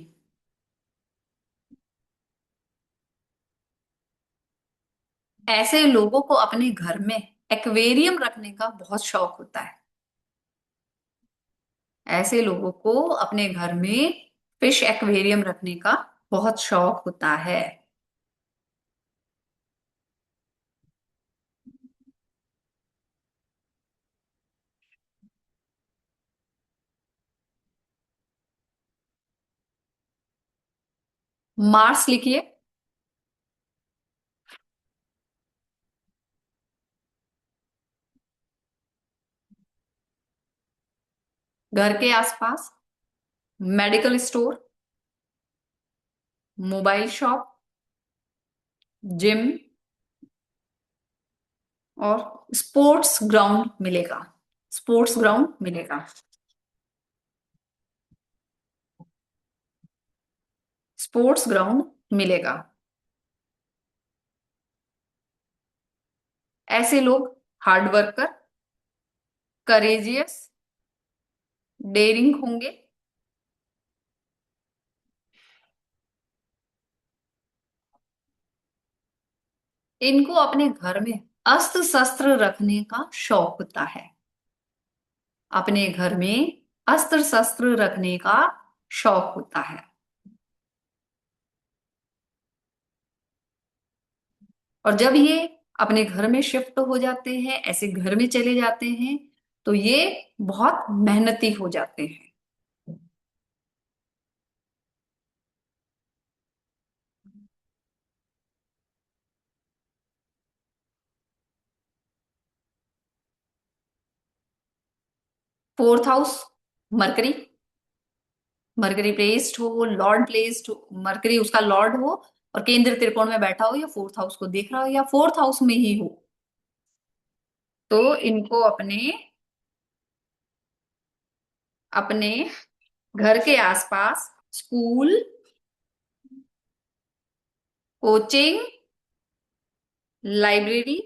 ऐसे लोगों को अपने घर में एक्वेरियम रखने का बहुत शौक होता है। ऐसे लोगों को अपने घर में फिश एक्वेरियम रखने का बहुत शौक होता है। मार्स लिखिए। घर के आसपास medical store, mobile shop, gym और स्पोर्ट्स ग्राउंड मिलेगा। स्पोर्ट्स ग्राउंड मिलेगा। स्पोर्ट्स ग्राउंड मिलेगा। ऐसे लोग हार्ड वर्कर, करेजियस, डेयरिंग होंगे। इनको अपने घर में अस्त्र शस्त्र रखने का शौक होता है। अपने घर में अस्त्र शस्त्र रखने का शौक होता है। और जब ये अपने घर में शिफ्ट हो जाते हैं, ऐसे घर में चले जाते हैं, तो ये बहुत मेहनती हो जाते हैं। Fourth house mercury, mercury placed हो, लॉर्ड प्लेस्ड हो, मरकरी उसका लॉर्ड हो और केंद्र त्रिकोण में बैठा हो या फोर्थ हाउस को देख रहा हो या फोर्थ हाउस में ही हो, तो इनको अपने अपने घर के आसपास school, coaching, library,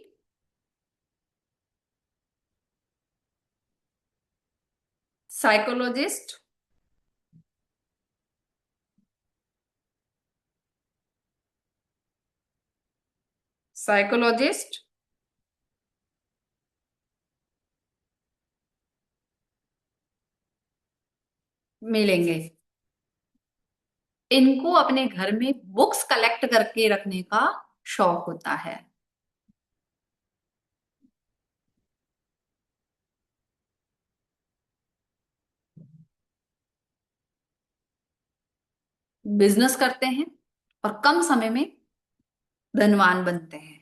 psychologist, psychologist मिलेंगे। इनको अपने घर में बुक्स कलेक्ट करके रखने का शौक होता है। बिजनेस करते हैं और कम समय में धनवान बनते हैं,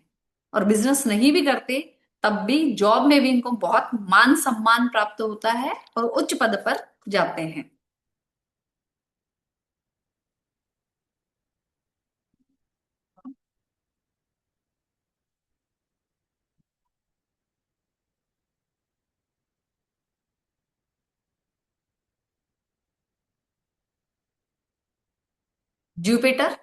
और बिजनेस नहीं भी करते तब भी जॉब में भी इनको बहुत मान सम्मान प्राप्त होता है और उच्च पद पर जाते हैं। जुपिटर,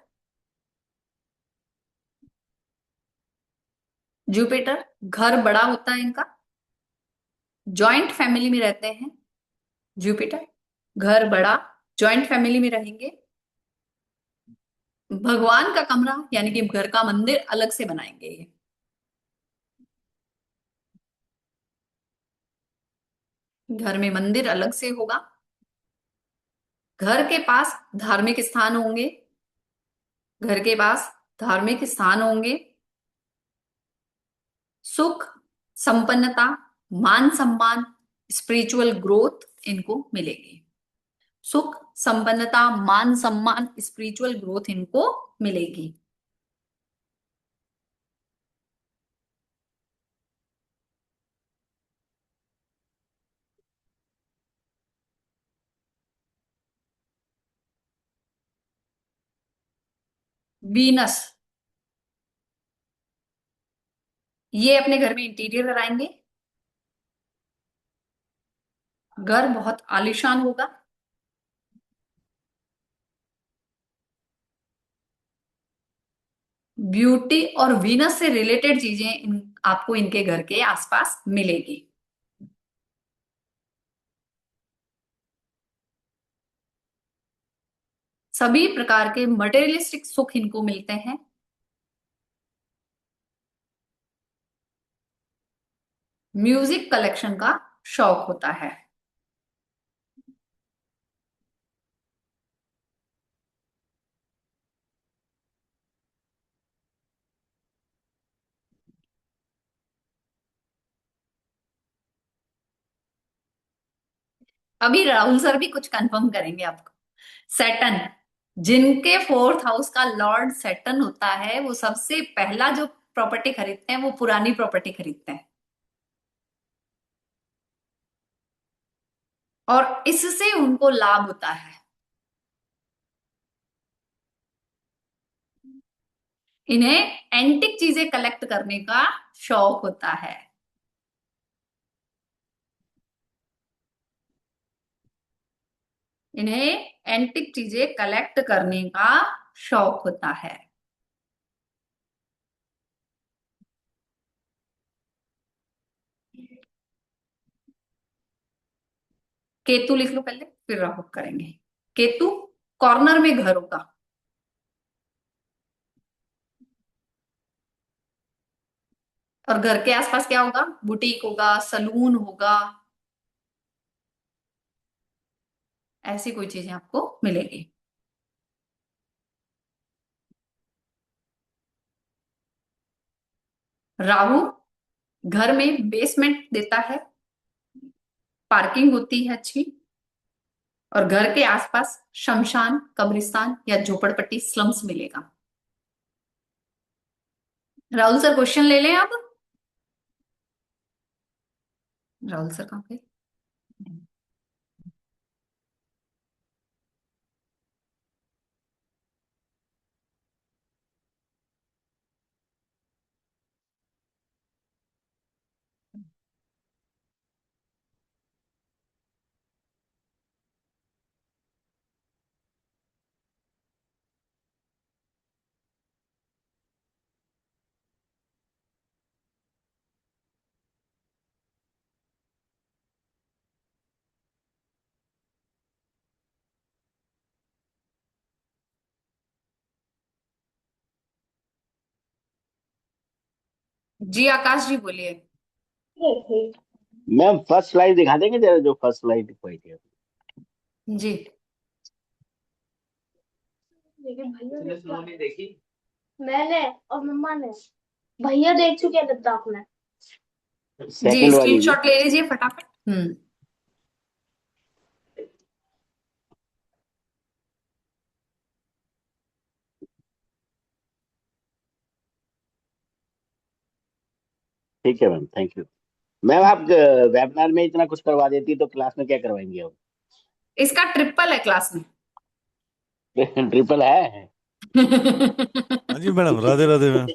जुपिटर घर बड़ा होता है इनका, जॉइंट फैमिली में रहते हैं। जुपिटर घर बड़ा, जॉइंट फैमिली में रहेंगे। भगवान का कमरा यानी कि घर का मंदिर अलग से बनाएंगे ये। घर में मंदिर अलग से होगा। घर के पास धार्मिक स्थान होंगे। घर के पास धार्मिक स्थान होंगे। सुख, संपन्नता, मान सम्मान, स्पिरिचुअल ग्रोथ इनको मिलेगी। सुख, संपन्नता, मान सम्मान, स्पिरिचुअल ग्रोथ इनको मिलेगी। वीनस, ये अपने घर में इंटीरियर कराएंगे। घर बहुत आलीशान होगा। ब्यूटी और वीनस से रिलेटेड चीजें आपको इनके घर के आसपास मिलेगी। सभी प्रकार के मटेरियलिस्टिक सुख इनको मिलते हैं। म्यूजिक कलेक्शन का शौक होता है। अभी राहुल सर भी कुछ कंफर्म करेंगे आपको। सैटर्न, जिनके फोर्थ हाउस का लॉर्ड सैटर्न होता है, वो सबसे पहला जो प्रॉपर्टी खरीदते हैं वो पुरानी प्रॉपर्टी खरीदते हैं, और इससे उनको लाभ होता है। इन्हें एंटिक चीजें कलेक्ट करने का शौक होता है। इन्हें एंटिक चीजें कलेक्ट करने का शौक होता है। केतु लिख लो पहले, फिर राहु करेंगे। केतु कॉर्नर में घर होगा, और घर के आसपास क्या होगा? बुटीक होगा, सलून होगा, ऐसी कोई चीजें आपको मिलेगी। राहु घर में बेसमेंट देता है, पार्किंग होती है अच्छी, और घर के आसपास शमशान, कब्रिस्तान या झोपड़पट्टी, स्लम्स मिलेगा। राहुल सर क्वेश्चन ले लें अब। राहुल सर कहाँ पे? जी आकाश जी बोलिए। मैम फर्स्ट स्लाइड दिखा देंगे जरा, जो फर्स्ट स्लाइड दिखाई थी। जी देखी मैंने और मम्मा ने, भैया देख चुके हैं लद्दाख में। जी, सेकंड वाली जी। स्क्रीनशॉट ले लीजिए फटाफट। ठीक है मैम, थैंक यू। मैम आप वेबिनार में इतना कुछ करवा देती तो क्लास में क्या करवाएंगे अब? इसका ट्रिपल है क्लास में। ट्रिपल है। हाँ जी मैडम, राधे राधे मैम।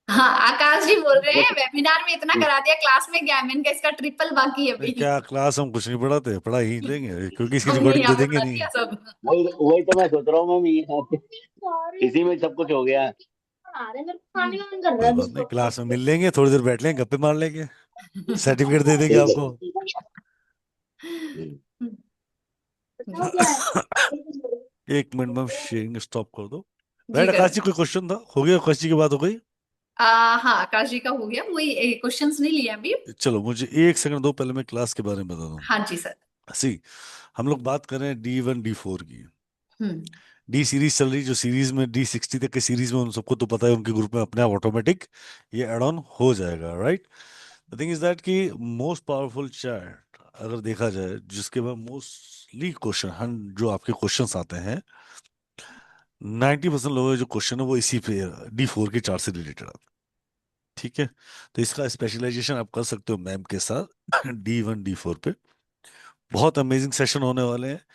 हाँ, आकाश जी बोल रहे हैं वेबिनार में इतना करा दिया, क्लास में क्या है? मैंने कहा इसका ट्रिपल बाकी है नहीं, अभी। क्या क्लास हम कुछ नहीं पढ़ाते, पढ़ा ही लेंगे क्योंकि इसकी हमने रिकॉर्डिंग यहाँ दे पे देंगे पढ़ा नहीं। दिया सब। वही वही तो मैं सोच रहा हूँ मैम, ये इसी में सब कुछ हो गया। मेरे को खाने का मन कर रहा कोई है बात नहीं, बिस्कुट। क्लास में मिल लेंगे, थोड़ी देर बैठ लेंगे, गप्पे मार लेंगे, सर्टिफिकेट दे देंगे ठीक आपको। है। बताओ क्या है? एक मिनट मैम, शेयरिंग स्टॉप कर दो। जी राइट आकाश कर। जी, कोई क्वेश्चन था? हो गया, आकाश जी की बात हो गई। हाँ, आकाश जी का हो गया, वही क्वेश्चंस नहीं लिए अभी। चलो मुझे एक सेकंड दो, पहले मैं क्लास के बारे में बता दूं। हाँ जी सर। सी, हम लोग बात कर रहे हैं D1 D4 की। हम्म डी सीरीज चल रही, जो सीरीज में D60 तक के सीरीज में उन सबको तो पता है, उनके ग्रुप में अपने आप ऑटोमेटिक ये एड ऑन हो जाएगा, right. The thing is that कि मोस्ट पावरफुल चैट अगर देखा जाए, जिसके में मोस्टली क्वेश्चन जो आपके क्वेश्चंस आते हैं, 90% लोगों के जो क्वेश्चन है वो इसी पे D4 के चार्ट से रिलेटेड आते हैं। ठीक है, तो इसका स्पेशलाइजेशन आप कर सकते हो मैम के साथ D1 D4 पे। बहुत अमेजिंग सेशन होने वाले हैं।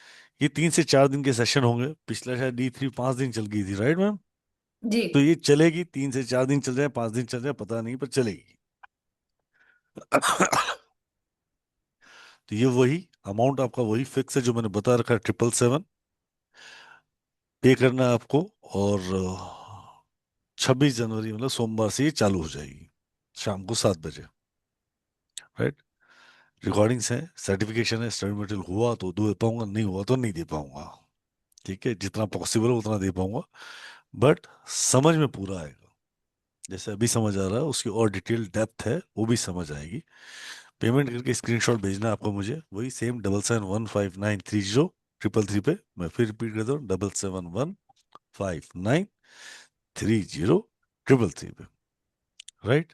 ये 3 से 4 दिन के सेशन होंगे। पिछला शायद D3 5 दिन चल गई थी, राइट मैम। जी तो ये चलेगी, 3 से 4 दिन चल जाए, 5 दिन चल जाए, पता नहीं, पर चलेगी। तो ये वही अमाउंट आपका वही फिक्स है जो मैंने बता रखा है, 777 पे करना है आपको। और 26 जनवरी मतलब सोमवार से ये चालू हो जाएगी। शाम को 7 बजे, राइट। रिकॉर्डिंग्स है, सर्टिफिकेशन है, स्टडी मटेरियल हुआ तो दे पाऊंगा, नहीं हुआ तो नहीं दे पाऊंगा, ठीक है। जितना पॉसिबल हो उतना दे पाऊंगा, बट समझ में पूरा आएगा। जैसे अभी समझ आ रहा है उसकी और डिटेल डेप्थ है, वो भी समझ आएगी। पेमेंट करके स्क्रीनशॉट भेजना है आपको मुझे, वही सेम 7715930333 पे। मैं फिर रिपीट करता हूँ, 7715930333 पे, राइट।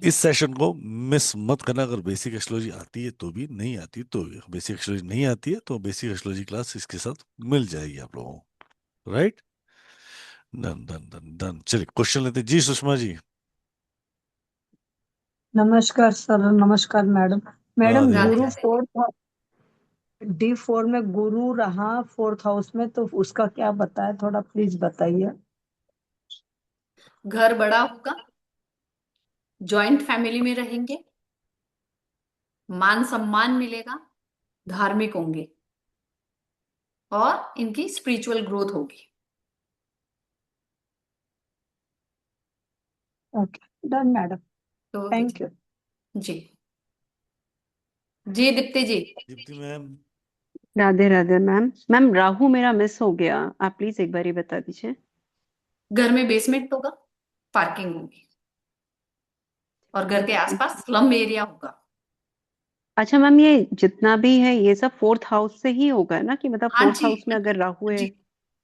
इस सेशन को मिस मत करना। अगर बेसिक एस्ट्रोलॉजी आती है तो भी, नहीं आती तो भी। बेसिक एस्ट्रोलॉजी नहीं आती है तो बेसिक एस्ट्रोलॉजी क्लास इसके साथ मिल जाएगी आप लोगों को, right. Done done done done. चलिए क्वेश्चन लेते हैं। जी सुषमा जी। नमस्कार सर, नमस्कार मैडम। मैडम राधे राधे गुरु राधे। राधे। D4 में गुरु रहा 4th हाउस में, तो उसका क्या बताए, थोड़ा प्लीज बताइए। घर बड़ा होगा, जॉइंट फैमिली में रहेंगे, मान सम्मान मिलेगा, धार्मिक होंगे और इनकी स्पिरिचुअल ग्रोथ होगी। ओके डन मैडम, तो थैंक यू। जी जी Deepti ji. Deepti ma'am. Radhe Radhe ma'am. Ma'am Rahu मेरा मिस हो गया, आप प्लीज एक बार ही बता दीजिए। घर में बेसमेंट होगा, पार्किंग होगी और घर के आसपास स्लम एरिया होगा। अच्छा मैम, ये जितना भी है ये सब 4th हाउस से ही होगा ना, कि मतलब हाँ 4th जी हाउस में अगर राहु है? जी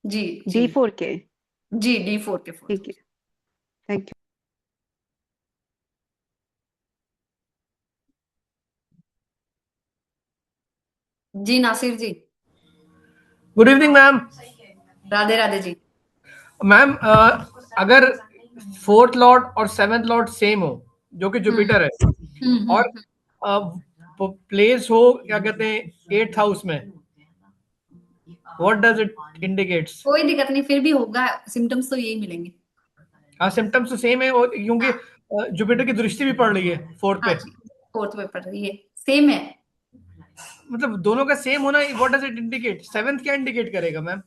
जी जी D4 के? जी D4 के 4th ठीक है, थैंक यू। जी Nasir ji. Good evening ma'am. Radhe Radhe ji. Ma'am अगर 4th लॉर्ड और 7th लॉर्ड सेम हो, जो कि जुपिटर है, और प्लेस हो क्या कहते हैं 8th हाउस में, व्हाट डज इट इंडिकेट्स? कोई दिक्कत नहीं, फिर भी होगा, सिम्टम्स तो यही मिलेंगे। हाँ सिम्टम्स तो सेम है, और क्योंकि जुपिटर की दृष्टि भी पड़ रही है 4th पे। हाँ जी 4th पे पड़ रही है, सेम है। मतलब दोनों का सेम होना, what does it indicate? 7th क्या इंडिकेट करेगा मैम?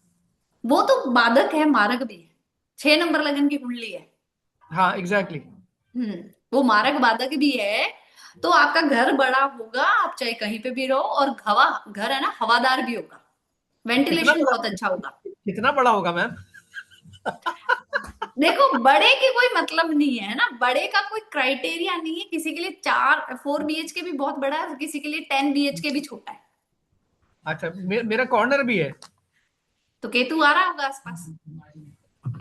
वो तो बाधक है, मारक भी है। 6 नंबर लगन की कुंडली है। हाँ एग्जैक्टली। वो मारक बाधक भी है। तो आपका घर बड़ा होगा, आप चाहे कहीं पे भी रहो, और हवा घर है ना, हवादार भी होगा, कितना वेंटिलेशन बहुत अच्छा होगा। कितना बड़ा होगा मैम? देखो बड़े की कोई मतलब नहीं है ना, बड़े का कोई क्राइटेरिया नहीं है। किसी के लिए 4 BHK भी बहुत बड़ा है, किसी के लिए 10 BHK भी छोटा है। अच्छा मेरा कॉर्नर भी है। तो केतु आ रहा होगा आसपास।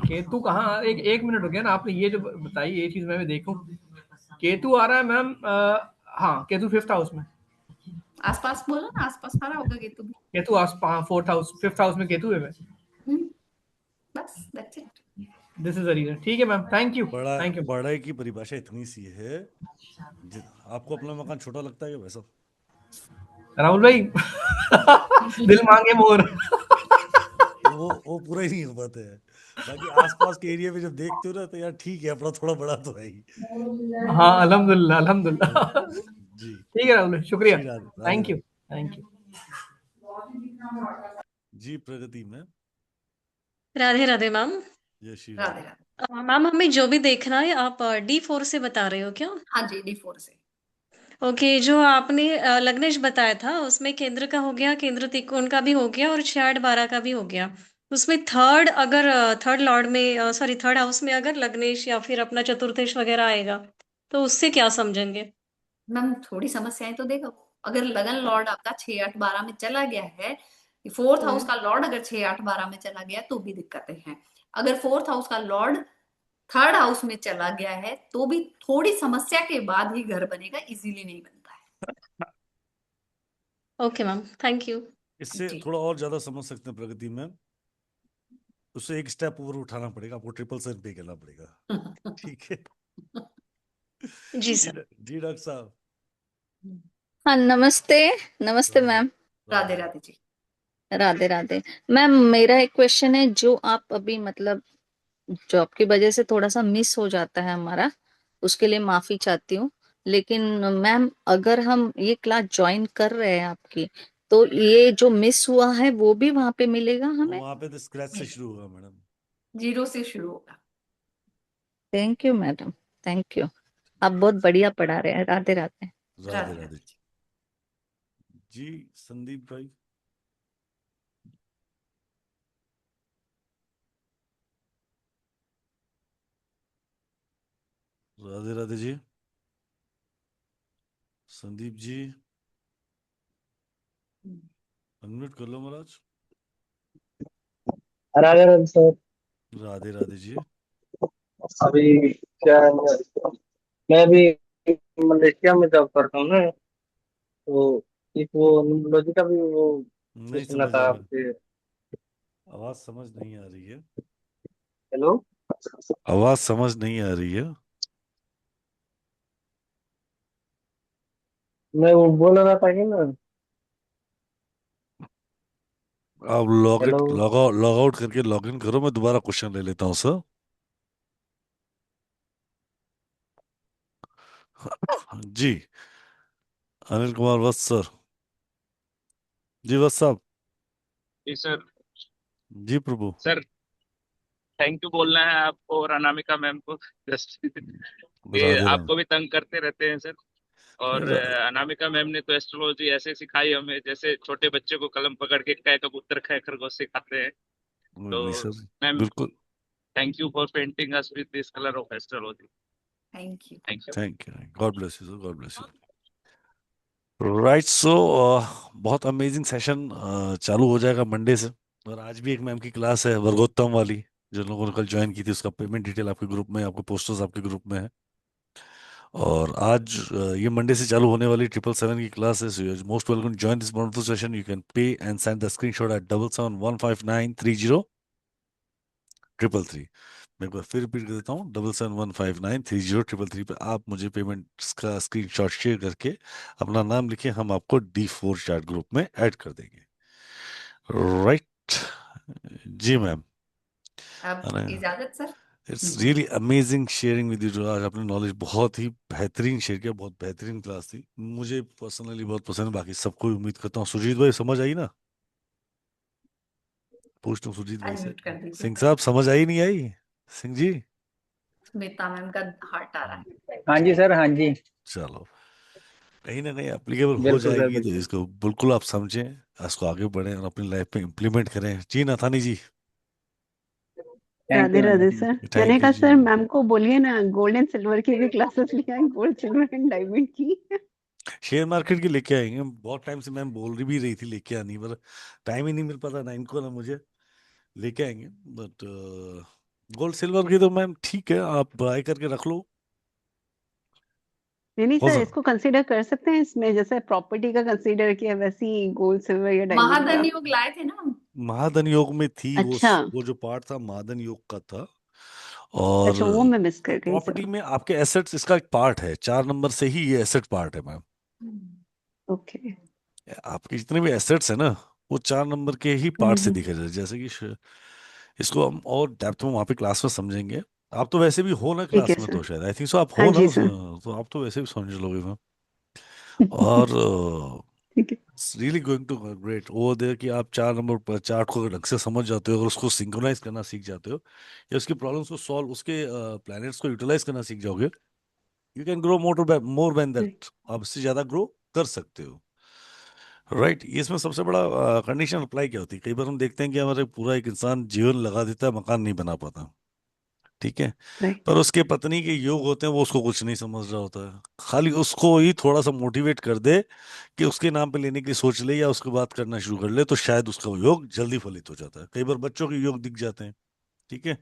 केतु कहाँ? एक मिनट रुकिए ना, आपने ये जो बताई ये चीज मैं भी देखूं। केतु आ रहा है मैम, हाँ केतु 5th हाउस में। आसपास बोलो ना, आसपास आ रहा होगा केतु भी। Ketu 4th house 5th house में केतु है। बस that's it. This is the reason. ठीक है ma'am, thank you. Thank you. बड़ाई की परिभाषा इतनी सी है। आपको अपना मकान छोटा लगता है क्या वैसा? राहुल भाई दिल मांगे मोर। वो पूरा ही नहीं हो पाते हैं। बाकी आसपास के एरिया में जब देखते हो ना, तो यार ठीक है, अपना थोड़ा बड़ा तो है ही। हाँ अल्हम्दुलिल्लाह अल्हम्दुलिल्लाह। जी ठीक है राहुल भाई, शुक्रिया, जी, Radhe thank you Radhe. Thank you. जी प्रगति मैम। राधे राधे मैम। जय श्री राधे राम। राधे। मैम हमें जो भी देखना है आप D4 से बता रहे हो क्या? हाँ जी D4 से। ओके, जो आपने लग्नेश बताया था उसमें केंद्र का हो गया, केंद्र त्रिकोण का भी हो गया और 6-8-12 का भी हो गया। उसमें थर्ड लॉर्ड में सॉरी थर्ड हाउस में अगर लग्नेश या फिर अपना चतुर्थेश वगैरह आएगा तो उससे क्या समझेंगे? मैम थोड़ी समस्याएं तो देखो, अगर लगन लॉर्ड आपका 6-8-12 में चला गया है, 4th हाउस का लॉर्ड अगर 6-8-12 में चला गया तो भी दिक्कतें हैं। अगर 4th हाउस का लॉर्ड 3rd हाउस में चला गया है तो भी थोड़ी समस्या के बाद ही घर बनेगा, इजीली नहीं बनता है। Okay ma'am, thank you. इससे जी थोड़ा और ज्यादा समझ सकते हैं प्रगति मैम। उससे एक स्टेप ऊपर उठाना पड़ेगा आपको, 777 पे करना पड़ेगा। ठीक है। जी सर। जी डॉक्टर साहब। हाँ नमस्ते। नमस्ते मैम। राधे राधे जी। राधे राधे। मैम मेरा एक क्वेश्चन है, जो आप अभी मतलब जॉब की वजह से थोड़ा सा मिस हो जाता है हमारा, उसके लिए माफी चाहती हूँ। लेकिन मैम अगर हम ये क्लास ज्वाइन कर रहे हैं आपकी, तो ये जो मिस हुआ है वो भी वहां पे मिलेगा हमें? वहां पे तो स्क्रैच से शुरू होगा मैडम। 0 से शुरू होगा। Thank you madam, thank you. आप बहुत बढ़िया पढ़ा रहे हैं। राधे राधे। राधे राधे राधे जी। संदीप भाई। राधे राधे जी। संदीप जी अनम्यूट कर लो महाराज। राधे राधे सर। राधे राधे जी। अभी क्या है, मैं अभी मलेशिया में जॉब करता हूँ ना, तो एक वो न्यूमरोलॉजी का भी वो नहीं सुना समझ था आ रहा, आपसे। आवाज समझ नहीं आ रही है। हेलो, आवाज समझ नहीं आ रही है। मैं वो बोल रहा था कि ना, आप लॉग हेलो, लॉग आउट करके लॉग इन करो, मैं दोबारा क्वेश्चन ले लेता हूँ सर। जी अनिल कुमार वत्स सर। जी वत्स साहब। जी सर। जी प्रभु। सर थैंक यू बोलना है आपको और अनामिका मैम को जस्ट ये राधे राधे। आपको भी तंग करते रहते हैं सर। और नहीं, अनामिका मैम ने तो एस्ट्रोलॉजी ऐसे सिखाई हमें जैसे छोटे बच्चे को कलम पकड़ के कै कबूतर कै खरगोश सिखाते हैं। तो नहीं सर मैम बिल्कुल। Thank you for painting us with this colour of astrology. Thank you. Thank you. Thank you. God bless you sir. God bless you. Right so बहुत अमेजिंग सेशन चालू हो जाएगा मंडे से। और आज भी एक मैम की क्लास है वर्गोत्तम वाली, जिन लोगों ने कल ज्वाइन की थी, उसका पेमेंट डिटेल आपके ग्रुप में, आपके पोस्टर्स आपके ग्रुप में है। और आज ये मंडे से चालू होने वाली 777 की क्लास है। So you are most welcome join this wonderful session. You can pay and send the screenshot at 7715930333। मैं एक बार फिर रिपीट कर देता हूँ, 7715930333 पे आप मुझे पेमेंट का स्क्रीनशॉट शेयर करके अपना नाम लिखे, हम आपको D4 चैट ग्रुप में ऐड कर देंगे। राइट जी मैम। अब इजाजत sir. It's really amazing sharing with you. आज आपने नॉलेज बहुत ही बेहतरीन शेयर किया, बहुत बेहतरीन क्लास थी, मुझे पर्सनली बहुत पसंद है, बाकी सबको उम्मीद करता हूँ। सुजीत भाई समझ आई ना? पूछता हूँ सुजीत भाई से। अनम्यूट कर दीजिए सिंह सर। साहब समझ आई नहीं आई? सिंह जी। स्मिता मैम का हार्ट आ रहा है। हाँ जी सर, हाँ जी, चलो कहीं ना कहीं एप्लीकेबल हो बिल्कुल सर, जाएगी, तो बिल्कुल। इसको बिल्कुल आप समझें, इसको आगे बढ़ें और अपनी लाइफ में इम्प्लीमेंट करें। जी Nathani ji. Thank Radhe you ma'am. Radhe sir. मैंने थैंक यू कहा जी। सर मैम को बोलिए ना गोल्ड एंड सिल्वर की भी क्लासेस लिया है, गोल्ड सिल्वर एंड डायमंड की। शेयर मार्केट की लेके आएंगे, बहुत टाइम से मैम बोल भी रही थी लेके आनी, पर टाइम ही नहीं मिल पाता ना इनको ना मुझे। लेके आएंगे, बट गोल्ड सिल्वर की तो मैम ठीक है, आप बाय करके रख लो। नहीं हो सर, सक इसको कंसीडर कर सकते हैं इसमें, जैसे प्रॉपर्टी का कंसीडर किया वैसे ही गोल्ड सिल्वर या डायमंड महाधन का। योग लाए थे ना हम। महाधन योग में थी अच्छा वो जो पार्ट था महाधन योग का था। अच्छा, वो और मैं मिस कर गई प्रॉपर्टी सर। में आपके एसेट्स इसका एक पार्ट है, 4 नंबर से ही ये एसेट पार्ट है मैम। ओके। आपके जितने भी एसेट्स है ना, वो 4 नंबर के ही पार्ट से दिखे जाते हैं। जैसे कि इसको हम और डेप्थ में वहाँ पे क्लास में समझेंगे। आप तो वैसे भी हो ना ठीक है क्लास में, सर। तो शायद आई थिंक सो आप हाँ हो ना जी सर। उसमें, तो आप तो वैसे भी समझ लोगे मैम। और ठीक है। Really going to great over there कि आप 4 नंबर पर चार्ट को अगर ढंग से समझ जाते हो और उसको सिंक्रोनाइज करना सीख जाते हो, या उसकी प्रॉब्लम्स को सॉल्व, उसके प्लैनेट्स को यूटिलाइज करना सीख जाओगे, you can grow more than that. आप इससे ज्यादा ग्रो कर सकते हो। राइट इसमें सबसे बड़ा कंडीशन अप्लाई क्या होती है? कई बार हम देखते हैं कि हमारे पूरा एक इंसान जीवन लगा देता है, मकान नहीं बना पाता, ठीक है, राइट। पर उसके पत्नी के योग होते हैं, वो उसको कुछ नहीं समझ रहा होता है। खाली उसको ही थोड़ा सा मोटिवेट कर दे कि उसके नाम पे लेने की सोच ले या उसके बात करना शुरू कर ले, तो शायद उसका वो योग जल्दी फलित हो जाता है। कई बार बच्चों के योग दिख जाते हैं, ठीक है,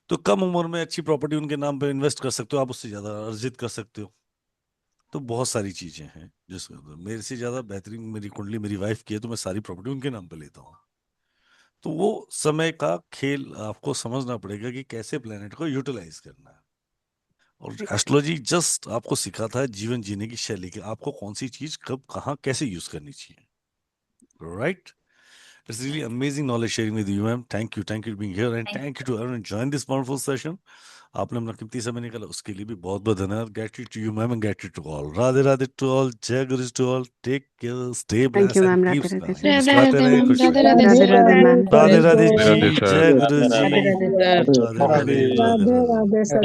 तो कम उम्र में अच्छी प्रॉपर्टी उनके नाम पे इन्वेस्ट कर सकते हो, आप उससे ज्यादा अर्जित कर सकते हो। तो बहुत सारी चीजें हैं जिसके अंदर मेरे से ज्यादा बेहतरीन मेरी कुंडली मेरी वाइफ की है, तो मैं सारी प्रॉपर्टी उनके नाम पे लेता हूँ। तो वो समय का खेल आपको समझना पड़ेगा कि कैसे प्लेनेट को यूटिलाइज करना है। और एस्ट्रोलॉजी जस्ट आपको सिखाता है जीवन जीने की शैली, कि आपको कौन सी चीज कब कहाँ कैसे यूज करनी चाहिए। Right it's really amazing knowledge sharing with you ma'am. Thank you being here and thank you to everyone join this wonderful session. आपने अपना कीमती समय निकाला, उसके लिए भी बहुत बहुत धन्यवाद। Gratitude to you ma'am and gratitude to all. Radhe Radhe to all, जय गुरु to all, take care, stay thank blessed you and ma'am. Keep Radhe Radhe smiling. Sir. Radhe मुस्कुराते राधे रहे, मैम। खुश राधे रहे। Radhe Radhe sir. Radhe ma'am. Radhe Radhe Radhe ji, sir. जय गुरु जी, राधे राधे सर। राधे राधे। राधे राधे सर।